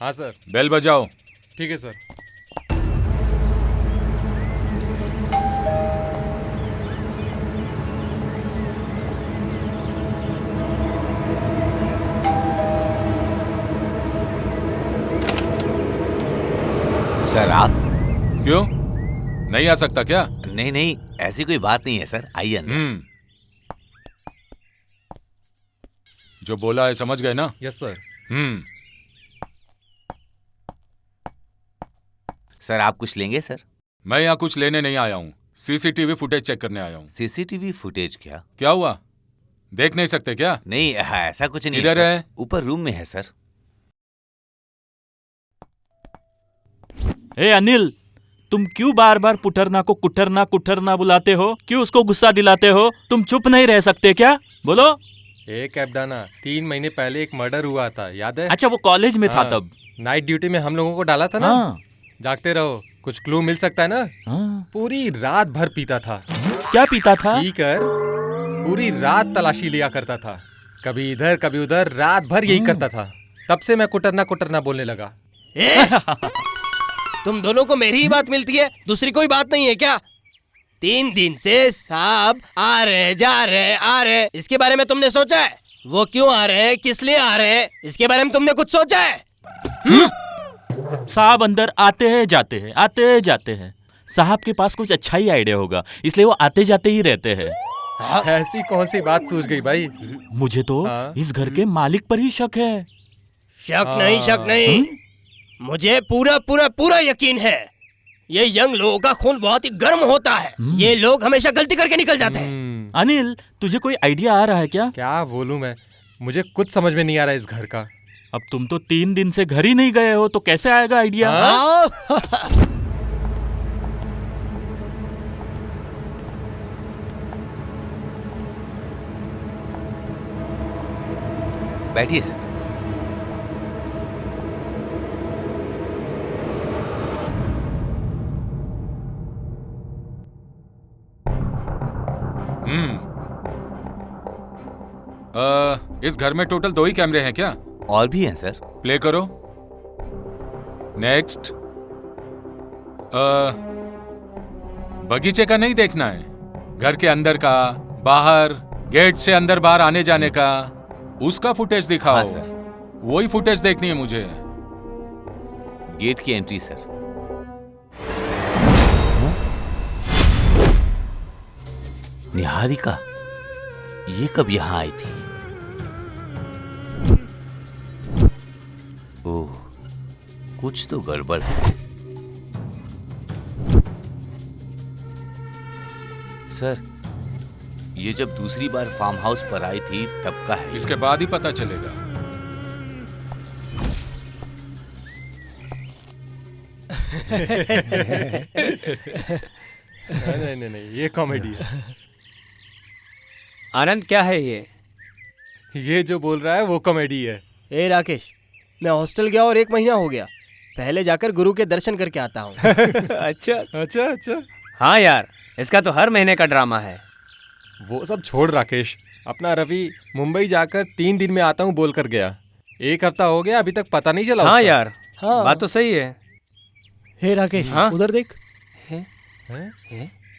हाँ सर। बेल बजाओ। ठीक है सर। सर आप? क्यों, नहीं आ सकता क्या? नहीं नहीं, ऐसी कोई बात नहीं है सर, आइए अंदर। जो बोला है समझ गए ना? Yes sir. सर आप कुछ लेंगे सर? मैं यहाँ कुछ लेने नहीं आया हूँ, सीसीटीवी फुटेज चेक करने आया हूँ। सीसीटीवी फुटेज क्या? क्या हुआ, देख नहीं सकते क्या? नहीं ऐसा कुछ नहीं। किधर है? ऊपर रूम में है सर। ए अनिल, तुम क्यों बार बार पुटरना को कुटरना कुटरना बुलाते हो? क्यों उसको गुस्सा दिलाते हो? तुम चुप नहीं रह सकते क्या? बोलो। एक एबडाना 3 महीने पहले एक मर्डर हुआ था, याद है? अच्छा, वो कॉलेज में था तब। नाइट ड्यूटी में हम लोगों को डाला था ना। हाँ। जागते रहो, कुछ क्लू मिल सकता है ना। हाँ। पूरी रात भर पीता था। क्या पीता था? पीकर पूरी रात तलाशी लिया करता था, कभी इधर कभी उधर, रात भर यही करता था। तब से मैं कुटरना कुटरना बोलने लगा। तुम दोनों को मेरी ही बात मिलती है, दूसरी कोई बात नहीं है क्या? 3 दिन से साहब आ रहे जा रहे आ रहे, इसके बारे में तुमने सोचा है? वो क्यों आ रहे हैं, किस लिए आ रहे हैं, इसके बारे में तुमने कुछ सोचा है? साहब अंदर आते हैं जाते हैं, आते हैं जाते हैं। साहब के पास कुछ अच्छा ही आइडिया होगा, इसलिए वो आते जाते ही रहते हैं। ऐसी कौन सी बात सूझ गई भाई? मुझे तो इस घर के मालिक पर ही शक है। शक नहीं, शक नहीं, मुझे पूरा पूरा पूरा यकीन है। ये यंग लोगों का खून बहुत ही गर्म होता है, ये लोग हमेशा गलती करके निकल जाते हैं। अनिल, तुझे कोई आइडिया आ रहा है क्या? क्या बोलूं मैं, मुझे कुछ समझ में नहीं आ रहा इस घर का। अब तुम तो 3 दिन से घर ही नहीं गए हो, तो कैसे आएगा आइडिया? बैठिए सर। इस घर में टोटल 2 ही कैमरे हैं क्या? और भी हैं सर। प्ले करो। नेक्स्ट। बगीचे का नहीं देखना है, घर के अंदर का, बाहर गेट से अंदर बाहर आने जाने का, उसका फुटेज दिखाओ। हाँ सर। वही फुटेज देखनी है मुझे। गेट की एंट्री सर। निहारिका ये कब यहाँ आई थी? ओह, कुछ तो गड़बड़ है। सर, ये जब दूसरी बार फार्म हाउस पर आई थी तब का है। इसके बाद ही पता चलेगा। नहीं, ये कॉमेडी है। आनंद, क्या है ये? ये जो बोल रहा है वो कॉमेडी है। ए राकेश, मैं हॉस्टल गया और 1 महीना हो गया, पहले जाकर गुरु के दर्शन करके आता हूँ। अच्छा। हाँ यार, इसका तो हर महीने का ड्रामा है। वो सब छोड़ राकेश, अपना रवि मुंबई जाकर 3 दिन में आता हूँ बोल कर गया। 1 हफ्ता हो गया, अभी तक पता नहीं चला। हाँ उसका। यार, हाँ बात तो सही है। हे राकेश, हाँ? उधर देख। है?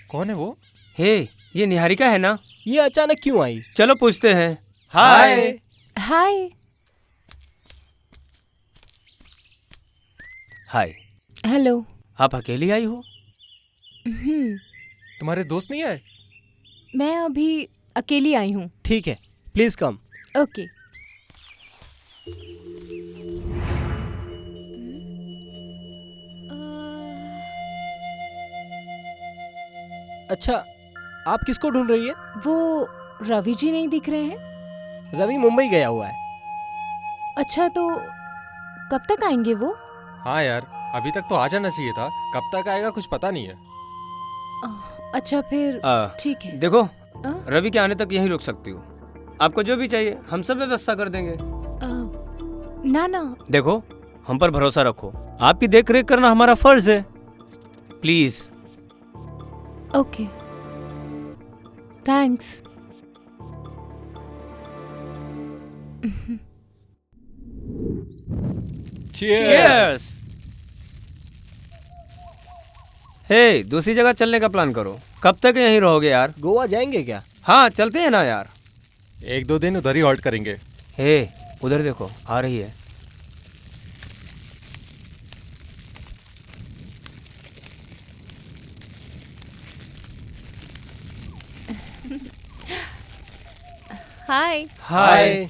कौन है वो? हे, ये निहारिका है ना? ये अचानक क्यों आई? चलो पूछते हैं। हाय। हाय। हाय। हेलो। आप अकेली आई हो? तुम्हारे दोस्त नहीं आए? मैं अभी अकेली आई हूँ। ठीक है, प्लीज कम। ओके। अच्छा, आप किसको ढूंढ रही है? वो रवि जी नहीं दिख रहे हैं? रवि मुंबई गया हुआ है। अच्छा, तो कब तक आएंगे वो? हाँ यार, अभी तक तो आ जाना चाहिए था, कब तक आएगा कुछ पता नहीं है। अच्छा फिर ठीक है। देखो, आ? रवि के आने तक यहीं रुक सकती हो। आपको जो भी चाहिए हम सब व्यवस्था कर देंगे। ना ना, देखो, हम पर भरोसा रखो, आपकी देख रेख करना हमारा फर्ज है। प्लीज। Okay, thanks. Cheers! हे, दूसरी जगह चलने का प्लान करो। कब तक यहीं रहोगे यार? गोवा जाएंगे क्या? हाँ, चलते हैं ना यार। 1-2 दिन उधर ही हॉल्ट करेंगे। हे, उधर देखो, आ रही है। हाय। हाय।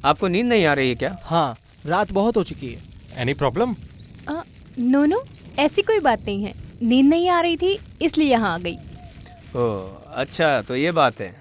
आपको नींद नहीं आ रही है क्या? हाँ, रात बहुत हो चुकी है। Any problem? नो नो, ऐसी कोई बात नहीं है। नींद नहीं आ रही थी इसलिए यहाँ आ गई। ओह, अच्छा, तो ये बात है।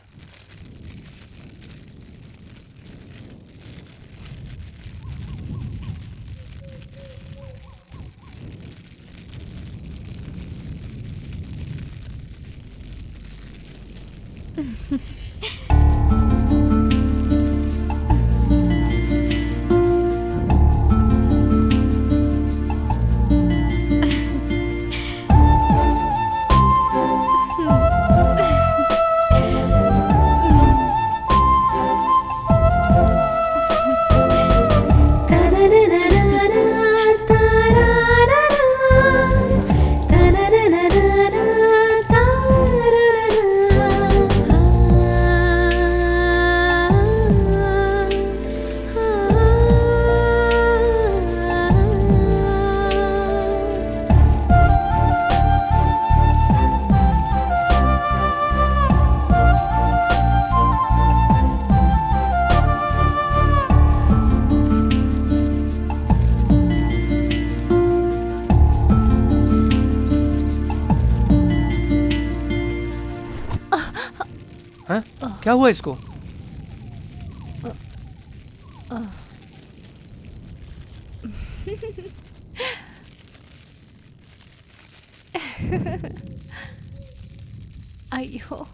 क्या हुआ इसको? अयो।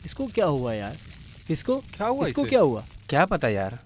इसको क्या हुआ यार? इसको क्या हुआ इसको इसे? क्या हुआ? क्या पता यार।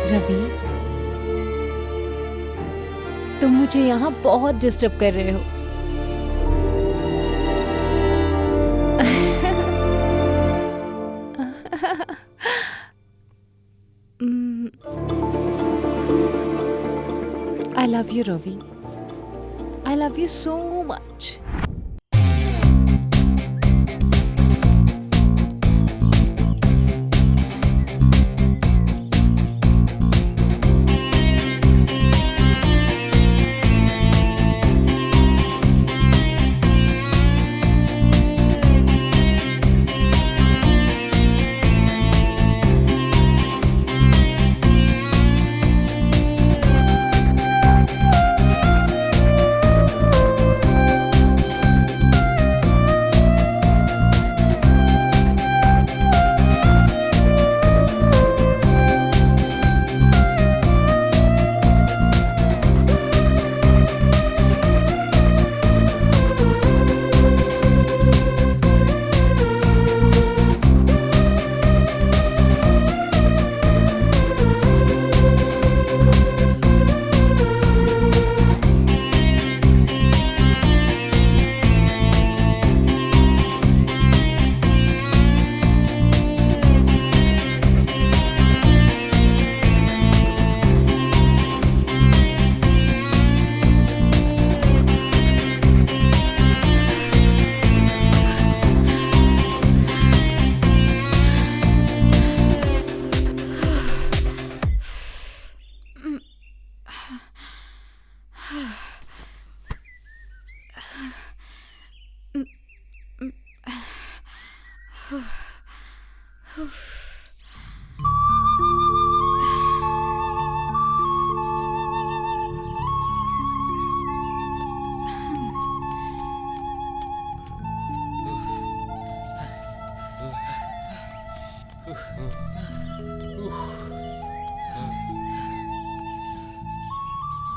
रवि, तुम मुझे यहाँ बहुत डिस्टर्ब कर रहे हो। I love you, Ravi. I I love you so much.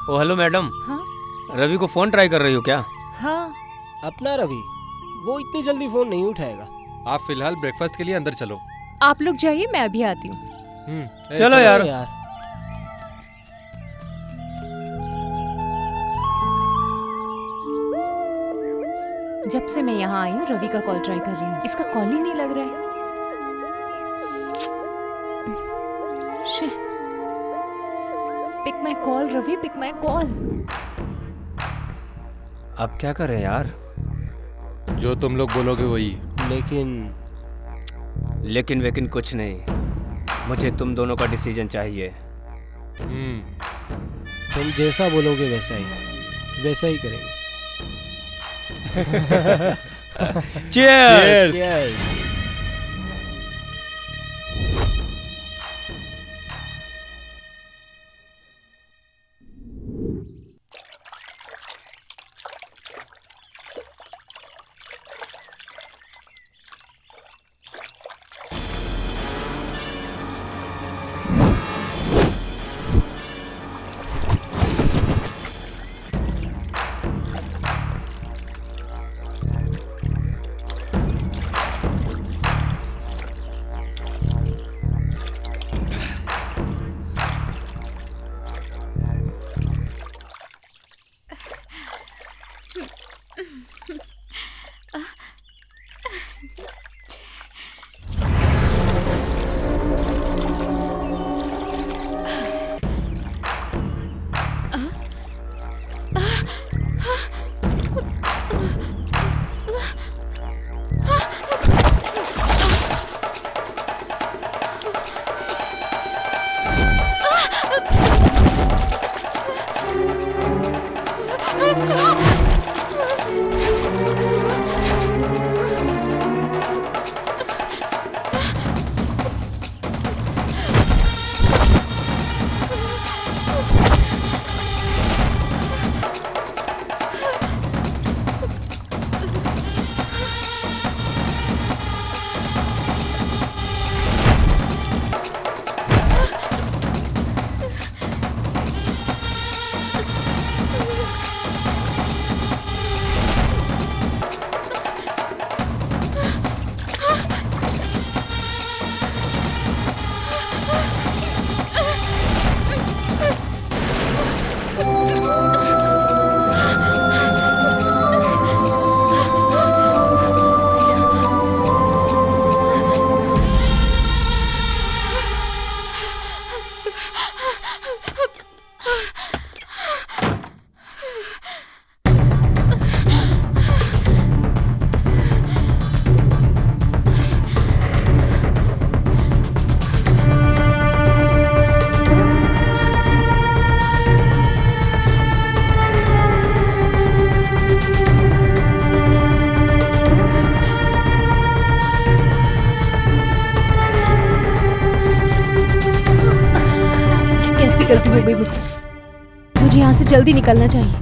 Oh hello madam, हाँ रवि को फोन ट्राई कर रही हो क्या? हाँ। अपना रवि वो इतनी जल्दी फोन नहीं उठाएगा। आप फिलहाल ब्रेकफास्ट के लिए अंदर चलो। आप लोग जाइए, मैं अभी आती हूँ। चलो यार। जब से मैं यहाँ आई हूँ रवि का कॉल ट्राई कर रही हूँ, इसका कॉल ही नहीं लग रहा है। Pick my call Ravi, pick my call. अब क्या करें यार? जो तुम लोग बोलोगे वही। लेकिन वेकिन कुछ नहीं, मुझे तुम दोनों का डिसीजन चाहिए। तुम जैसा बोलोगे वैसा ही करेंगे। Cheers! Yes. मुझे यहाँ से जल्दी निकलना चाहिए।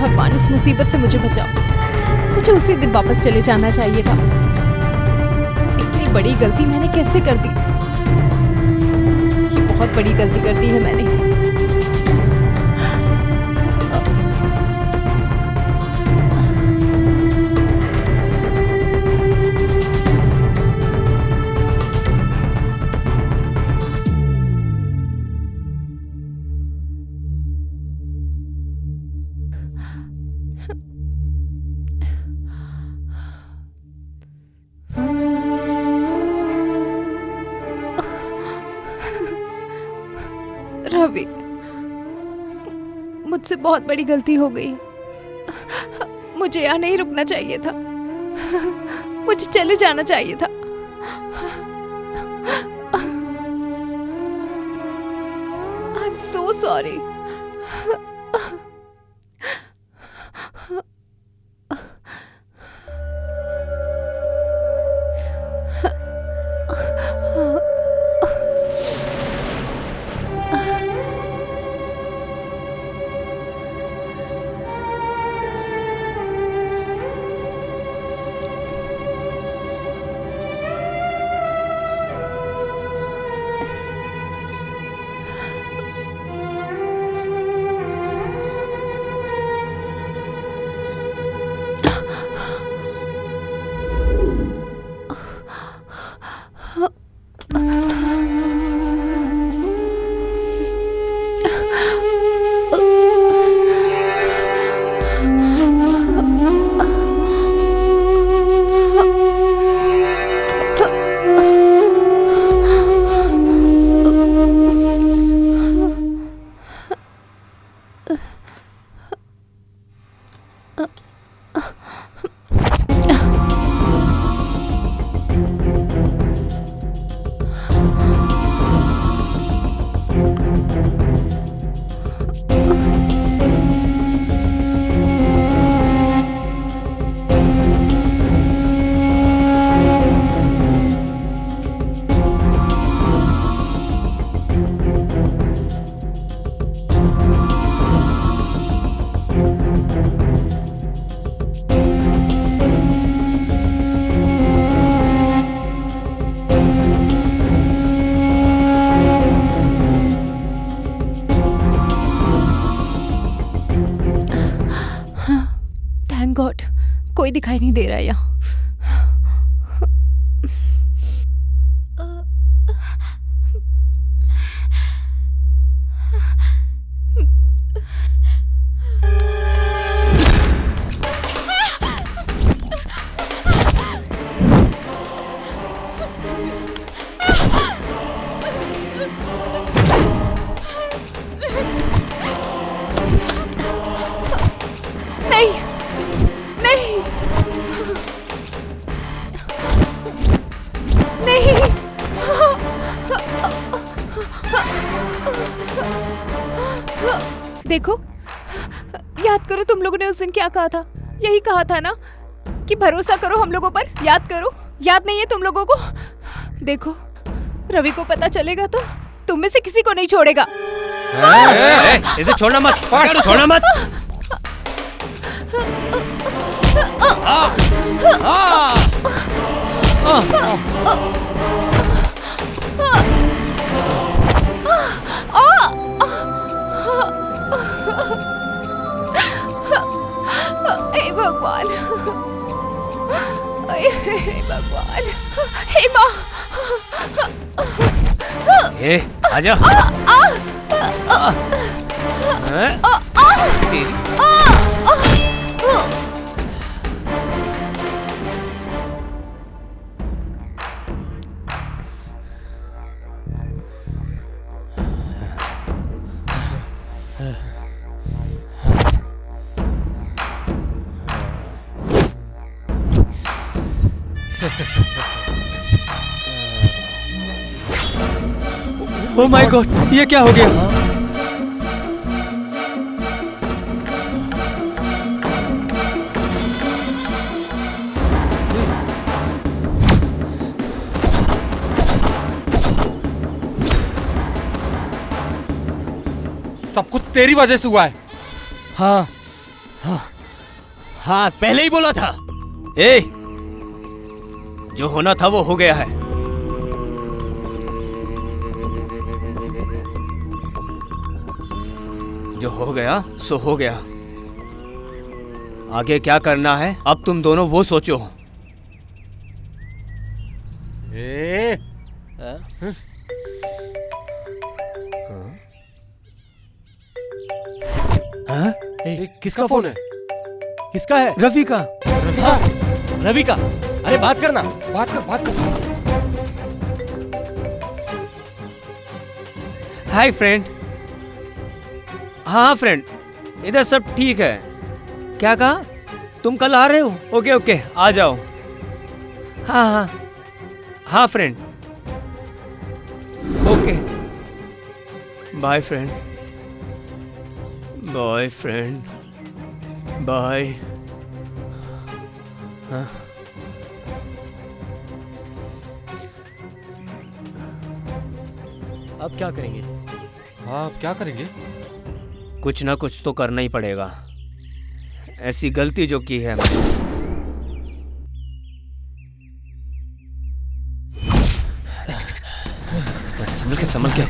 भगवान, इस मुसीबत से मुझे बचाओ। मुझे उसी दिन वापस चले जाना चाहिए था। इतनी बड़ी गलती मैंने कैसे कर दी? ये बहुत बड़ी गलती कर दी है मैंने। रवि, मुझसे बहुत बड़ी गलती हो गई। मुझे यहाँ नहीं रुकना चाहिए था। मुझे चले जाना चाहिए था। I am so sorry. God, कोई दिखाई नहीं दे रहा है यहाँ। देखो, याद करो तुम लोगों ने उस दिन क्या कहा था। यही कहा था ना कि भरोसा करो हम लोगों पर। याद करो, याद नहीं है तुम लोगों को? देखो, रवि को पता चलेगा तो तुम में से किसी को नहीं छोड़ेगा। इसे छोड़ना मत, छोड़ना मत। हे भगवान, हे भगवान, हे माँ। ए, आजा। तेरी ओह माय गॉड, ये क्या हो गया? सब कुछ तेरी वजह से हुआ है। हाँ हाँ हाँ, पहले ही बोला था। ए, जो होना था वो हो गया है। जो हो गया सो हो गया। आगे क्या करना है अब तुम दोनों वो सोचो। हाँ? किसका फोन है? किसका है? रवि का। हाँ, रवि का। अरे बात करना। बात कर। Hi friend. हाँ फ्रेंड, इधर सब ठीक है। क्या कहा? तुम कल आ रहे हो? ओके ओके, आ जाओ। हाँ हाँ हाँ friend, okay bye friend, bye friend, bye. हाँ अब क्या करेंगे? हाँ, अब क्या करेंगे? कुछ ना कुछ तो करना ही पड़ेगा। ऐसी गलती जो की है संभल के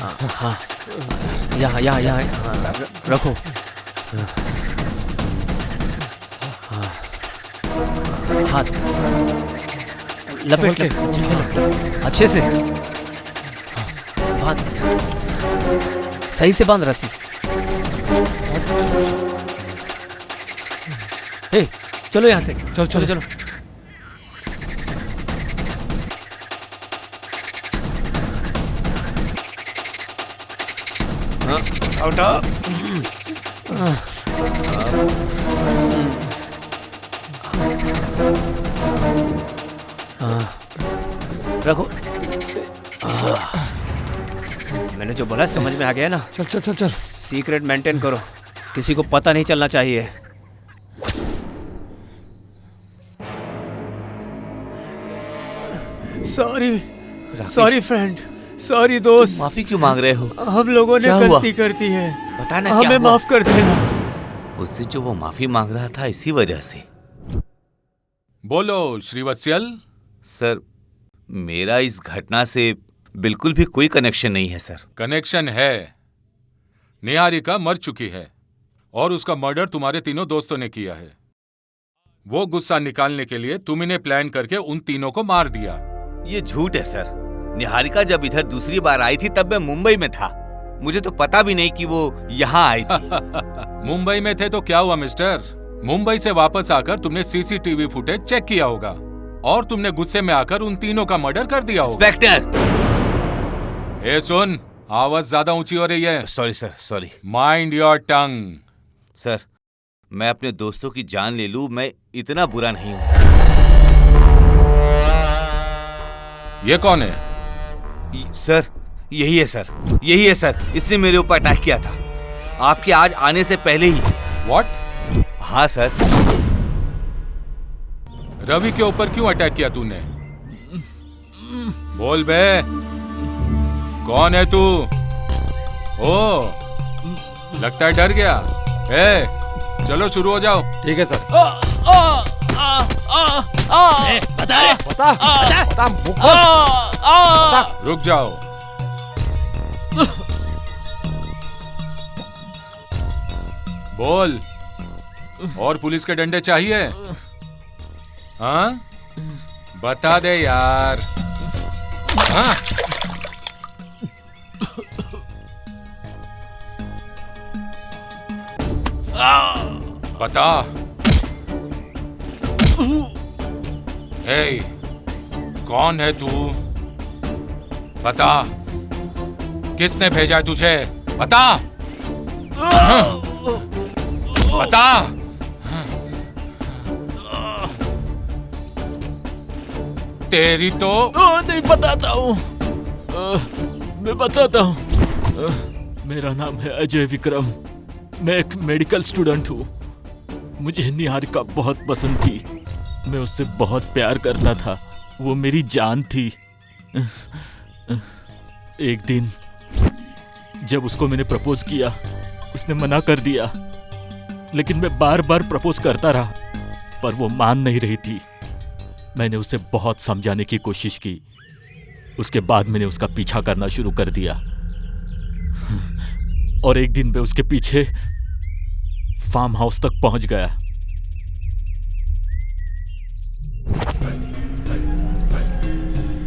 हाँ, यहाँ रखो। हाँ, हाथ लपेट अच्छे से बांध, सही से बांध रस्सी से। ए, चलो यहाँ से। चलो। उठो। रखो। मैंने जो बोला समझ में आ गया ना? चल। सीक्रेट मेंटेन करो, किसी को पता नहीं चलना चाहिए। सॉरी फ्रेंड, सॉरी दोस्त। माफी क्यों मांग रहे हो? हम लोगों ने गलती कर दी है, बताना हमें माफ कर देना। उस दिन जो वो माफी मांग रहा था इसी वजह से। बोलो श्रीवत्सल। सर, मेरा इस घटना से बिल्कुल भी कोई कनेक्शन नहीं है सर। कनेक्शन है। निहारिका मर चुकी है और उसका मर्डर तुम्हारे तीनों दोस्तों ने किया है। वो गुस्सा निकालने के लिए तुम इन्हें प्लान करके उन तीनों को मार दिया। ये झूठ है सर। निहारिका जब इधर दूसरी बार आई थी तब मैं मुंबई में था। मुझे तो पता भी नहीं कि वो यहाँ आई थी। मुंबई में थे तो क्या हुआ मिस्टर? मुंबई से वापस आकर तुमने सीसीटीवी फुटेज चेक किया होगा और तुमने गुस्से में आकर उन तीनों का मर्डर कर दिया होगा। इंस्पेक्टर! ए सुन, आवाज ज्यादा ऊंची हो रही है। Sorry sir, sorry. Mind your tongue. Sir, मैं अपने दोस्तों की जान ले लूं, मैं इतना बुरा नहीं हूं सर। ये कौन है? सर, यही है सर। इसने मेरे ऊपर अटैक किया था आपके आज आने से पहले ही। व्हाट? हाँ सर। रवि के ऊपर क्यों अटैक किया तूने? बोल बे, कौन है तू? ओ, लगता है डर गया। ए, चलो शुरू हो जाओ। ठीक है सर। बता मुख खोल। रुक जाओ। बोल, और पुलिस के डंडे चाहिए? हाँ, बता दे यार। हाँ? बता। हे, कौन है तू? बता, किसने भेजा है तुझे? बता। हाँ? बता। तेरी तो नहीं बताता हूँ। मैं बताता हूँ। मेरा नाम है अजय विक्रम। मैं एक मेडिकल स्टूडेंट हूँ। मुझे निहारिका बहुत पसंद थी। मैं उससे बहुत प्यार करता था। वो मेरी जान थी। एक दिन जब उसको मैंने प्रपोज किया, उसने मना कर दिया। लेकिन मैं बार बार प्रपोज करता रहा, पर वो मान नहीं रही थी। मैंने उसे बहुत समझाने की कोशिश की। उसके बाद मैंने उसका पीछा करना शुरू कर दिया। और एक दिन मैं उसके पीछे फार्म हाउस तक पहुंच गया।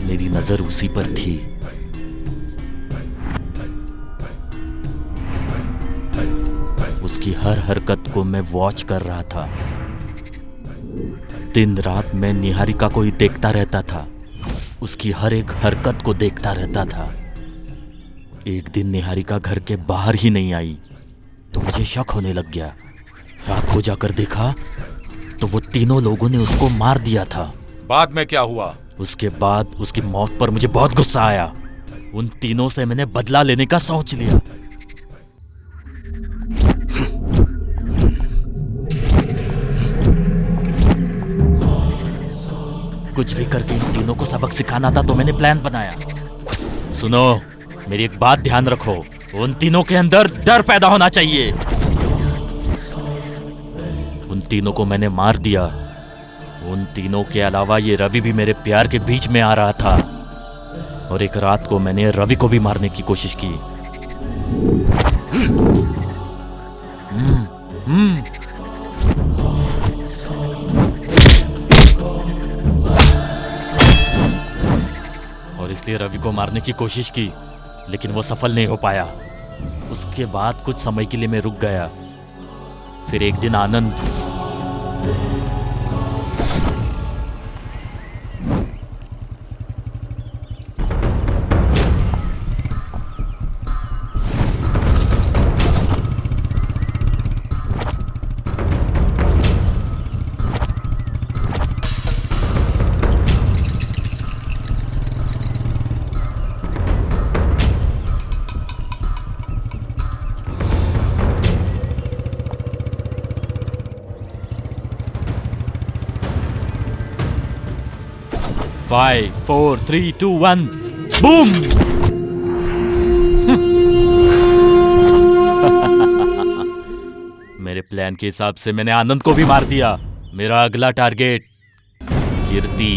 मेरी नजर उसी पर थी। उसकी हर हरकत को मैं वॉच कर रहा था। दिन रात मैं निहारिका को ही देखता रहता था। उसकी हर एक हरकत को देखता रहता था। एक दिन निहारिका घर के बाहर ही नहीं आई तो मुझे शक होने लग गया। रात को जाकर देखा तो वो तीनों लोगों ने उसको मार दिया था। बाद में क्या हुआ? उसके बाद उसकी मौत पर मुझे बहुत गुस्सा आया। उन तीनों से मैंने बदला लेने का सोच लिया। कुछ भी करके इन तीनों को सबक सिखाना था तो मैंने प्लान बनाया। सुनो, मेरी एक बात ध्यान रखो। उन तीनों के अंदर डर पैदा होना चाहिए। उन तीनों को मैंने मार दिया। उन तीनों के अलावा ये रवि भी मेरे प्यार के बीच में आ रहा था। और एक रात को मैंने रवि को भी मारने की कोशिश की। और इसलिए रवि को मारने की कोशिश की, लेकिन वो सफल नहीं हो पाया। उसके बाद कुछ समय के लिए मैं रुक गया। फिर एक दिन आनंद Five, 4, 3, 2, 1, boom! मेरे प्लान के हिसाब से मैंने आनंद को भी मार दिया। मेरा अगला टारगेट कीर्ति।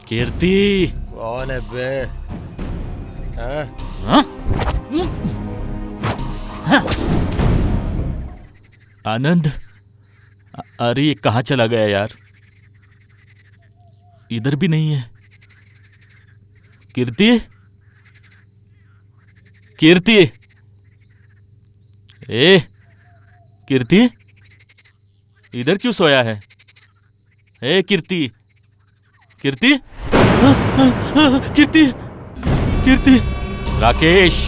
कीर्ति कौन है बे? हाँ? आनंद, अरे ये कहाँ चला गया यार? इधर भी नहीं है। कीर्ति, कीर्ति, ए कीर्ति, इधर क्यों सोया है? ए कीर्ति, कीर्ति, कीर्ति, कीर्ति, राकेश,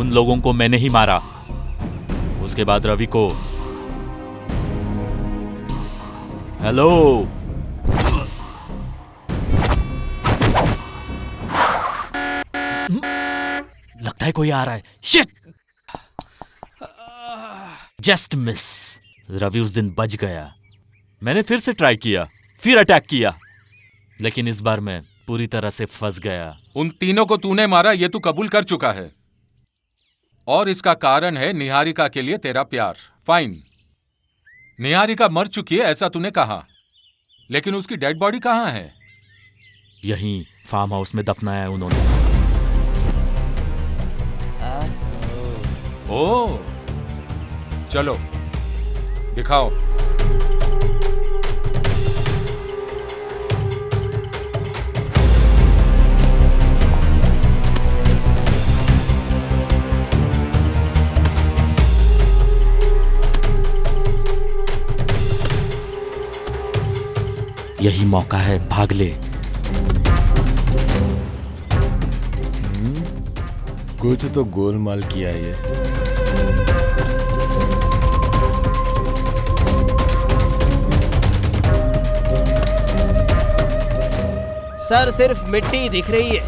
उन लोगों को मैंने ही मारा। उसके बाद रवि को। हेलो, लगता है कोई आ रहा है। Shit, just miss. रवि उस दिन बच गया। मैंने फिर से ट्राई किया, फिर अटैक किया, लेकिन इस बार मैं पूरी तरह से फंस गया। उन तीनों को तूने मारा, ये तू कबूल कर चुका है। और इसका कारण है निहारिका के लिए तेरा प्यार। फाइन, निहारिका मर चुकी है ऐसा तूने कहा, लेकिन उसकी डेड बॉडी कहाँ है? यहीं फार्म हाउस में दफनाया है उन्होंने। ओह, चलो दिखाओ। यही मौका है, भाग ले। कुछ तो गोलमाल किया ये। सर सिर्फ मिट्टी दिख रही है।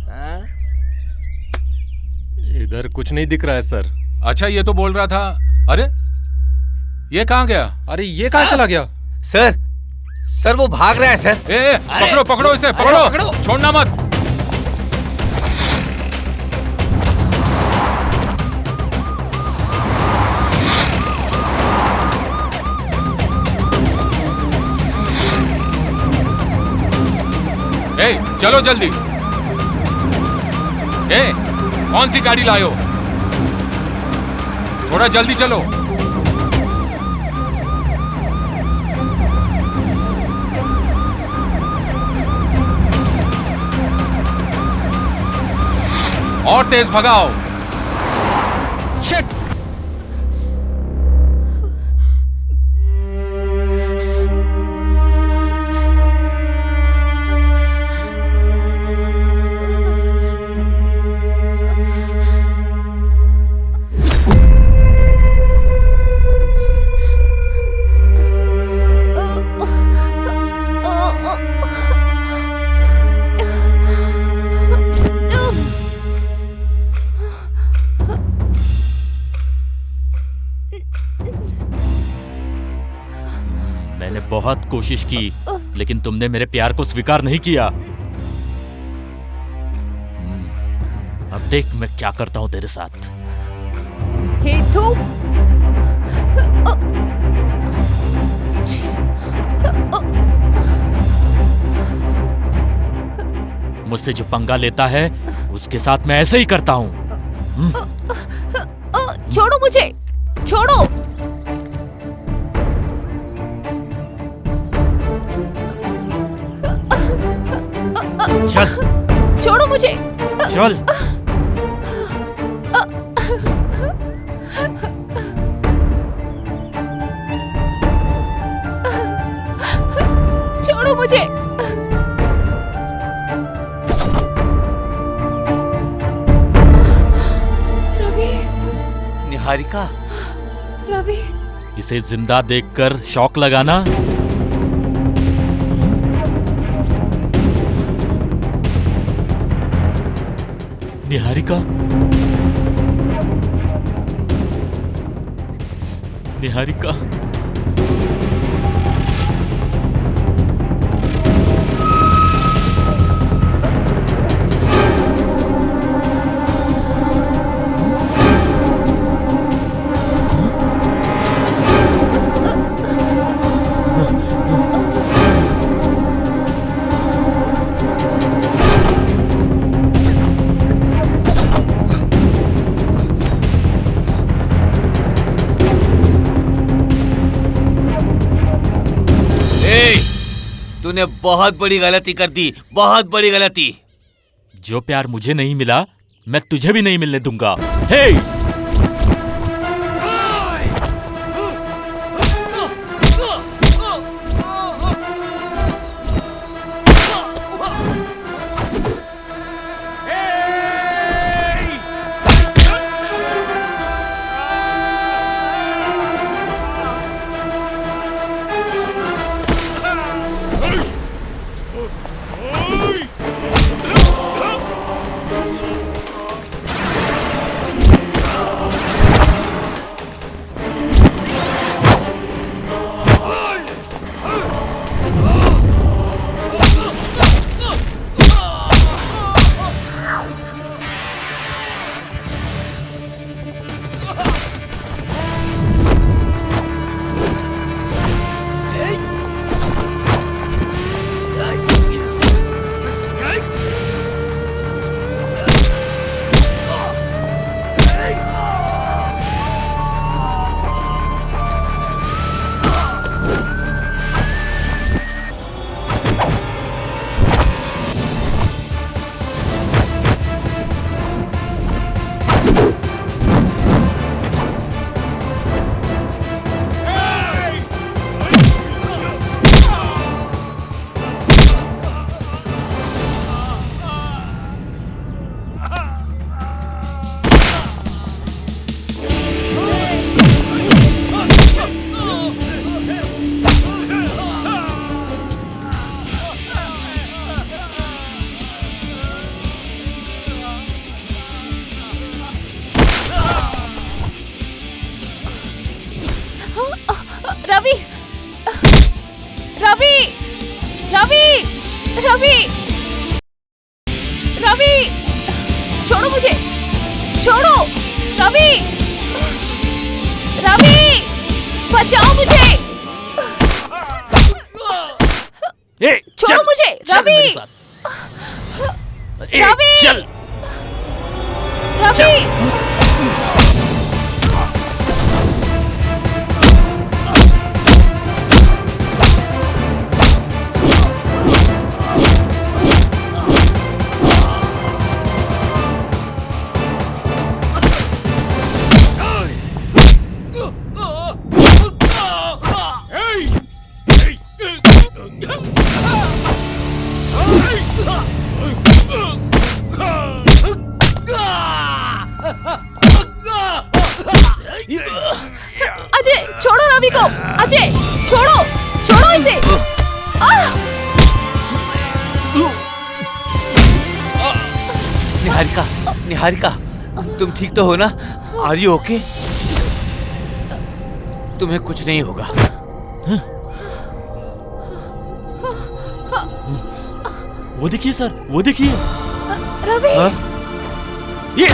हाँ? इधर कुछ नहीं दिख रहा है सर। अच्छा, ये तो बोल रहा था। अरे ये कहाँ गया? अरे ये कहाँ चला गया? सर वो भाग रहा है सर। ए, पकड़ो पकड़ो इसे, पकड़ो, छोड़ना मत। ए, चलो जल्दी। ए, कौन सी गाड़ी लाए हो? थोड़ा जल्दी चलो। और तेज भगाओ। शिट! मैंने बहुत कोशिश की, लेकिन तुमने मेरे प्यार को स्वीकार नहीं किया। अब देख मैं क्या करता हूं तेरे साथ। हेतु, मुझसे जो पंगा लेता है उसके साथ मैं ऐसे ही करता हूं। छोड़ो मुझे, छोड़ो। चल, छोड़ो मुझे। चल। छोड़ो मुझे। रवि, निहारिका, रवि, इसे जिंदा देखकर शौक लगाना। निहारिका, निहारिका, तूने बहुत बड़ी गलती कर दी, बहुत बड़ी गलती। जो प्यार मुझे नहीं मिला मैं तुझे भी नहीं मिलने दूंगा। हे! रवि रवि रवि छोड़ो मुझे, छोड़ो रवि रवि बचाओ मुझे, छोड़ो मुझे रवि रवि चल रवि अजय छोड़ो रवि को, अजय छोड़ो, छोड़ो इसे। निहारिका, निहारिका, तुम ठीक तो हो ना? Are you okay? तुम्हें कुछ नहीं होगा। वो देखिए सर, वो देखिए। रवि ये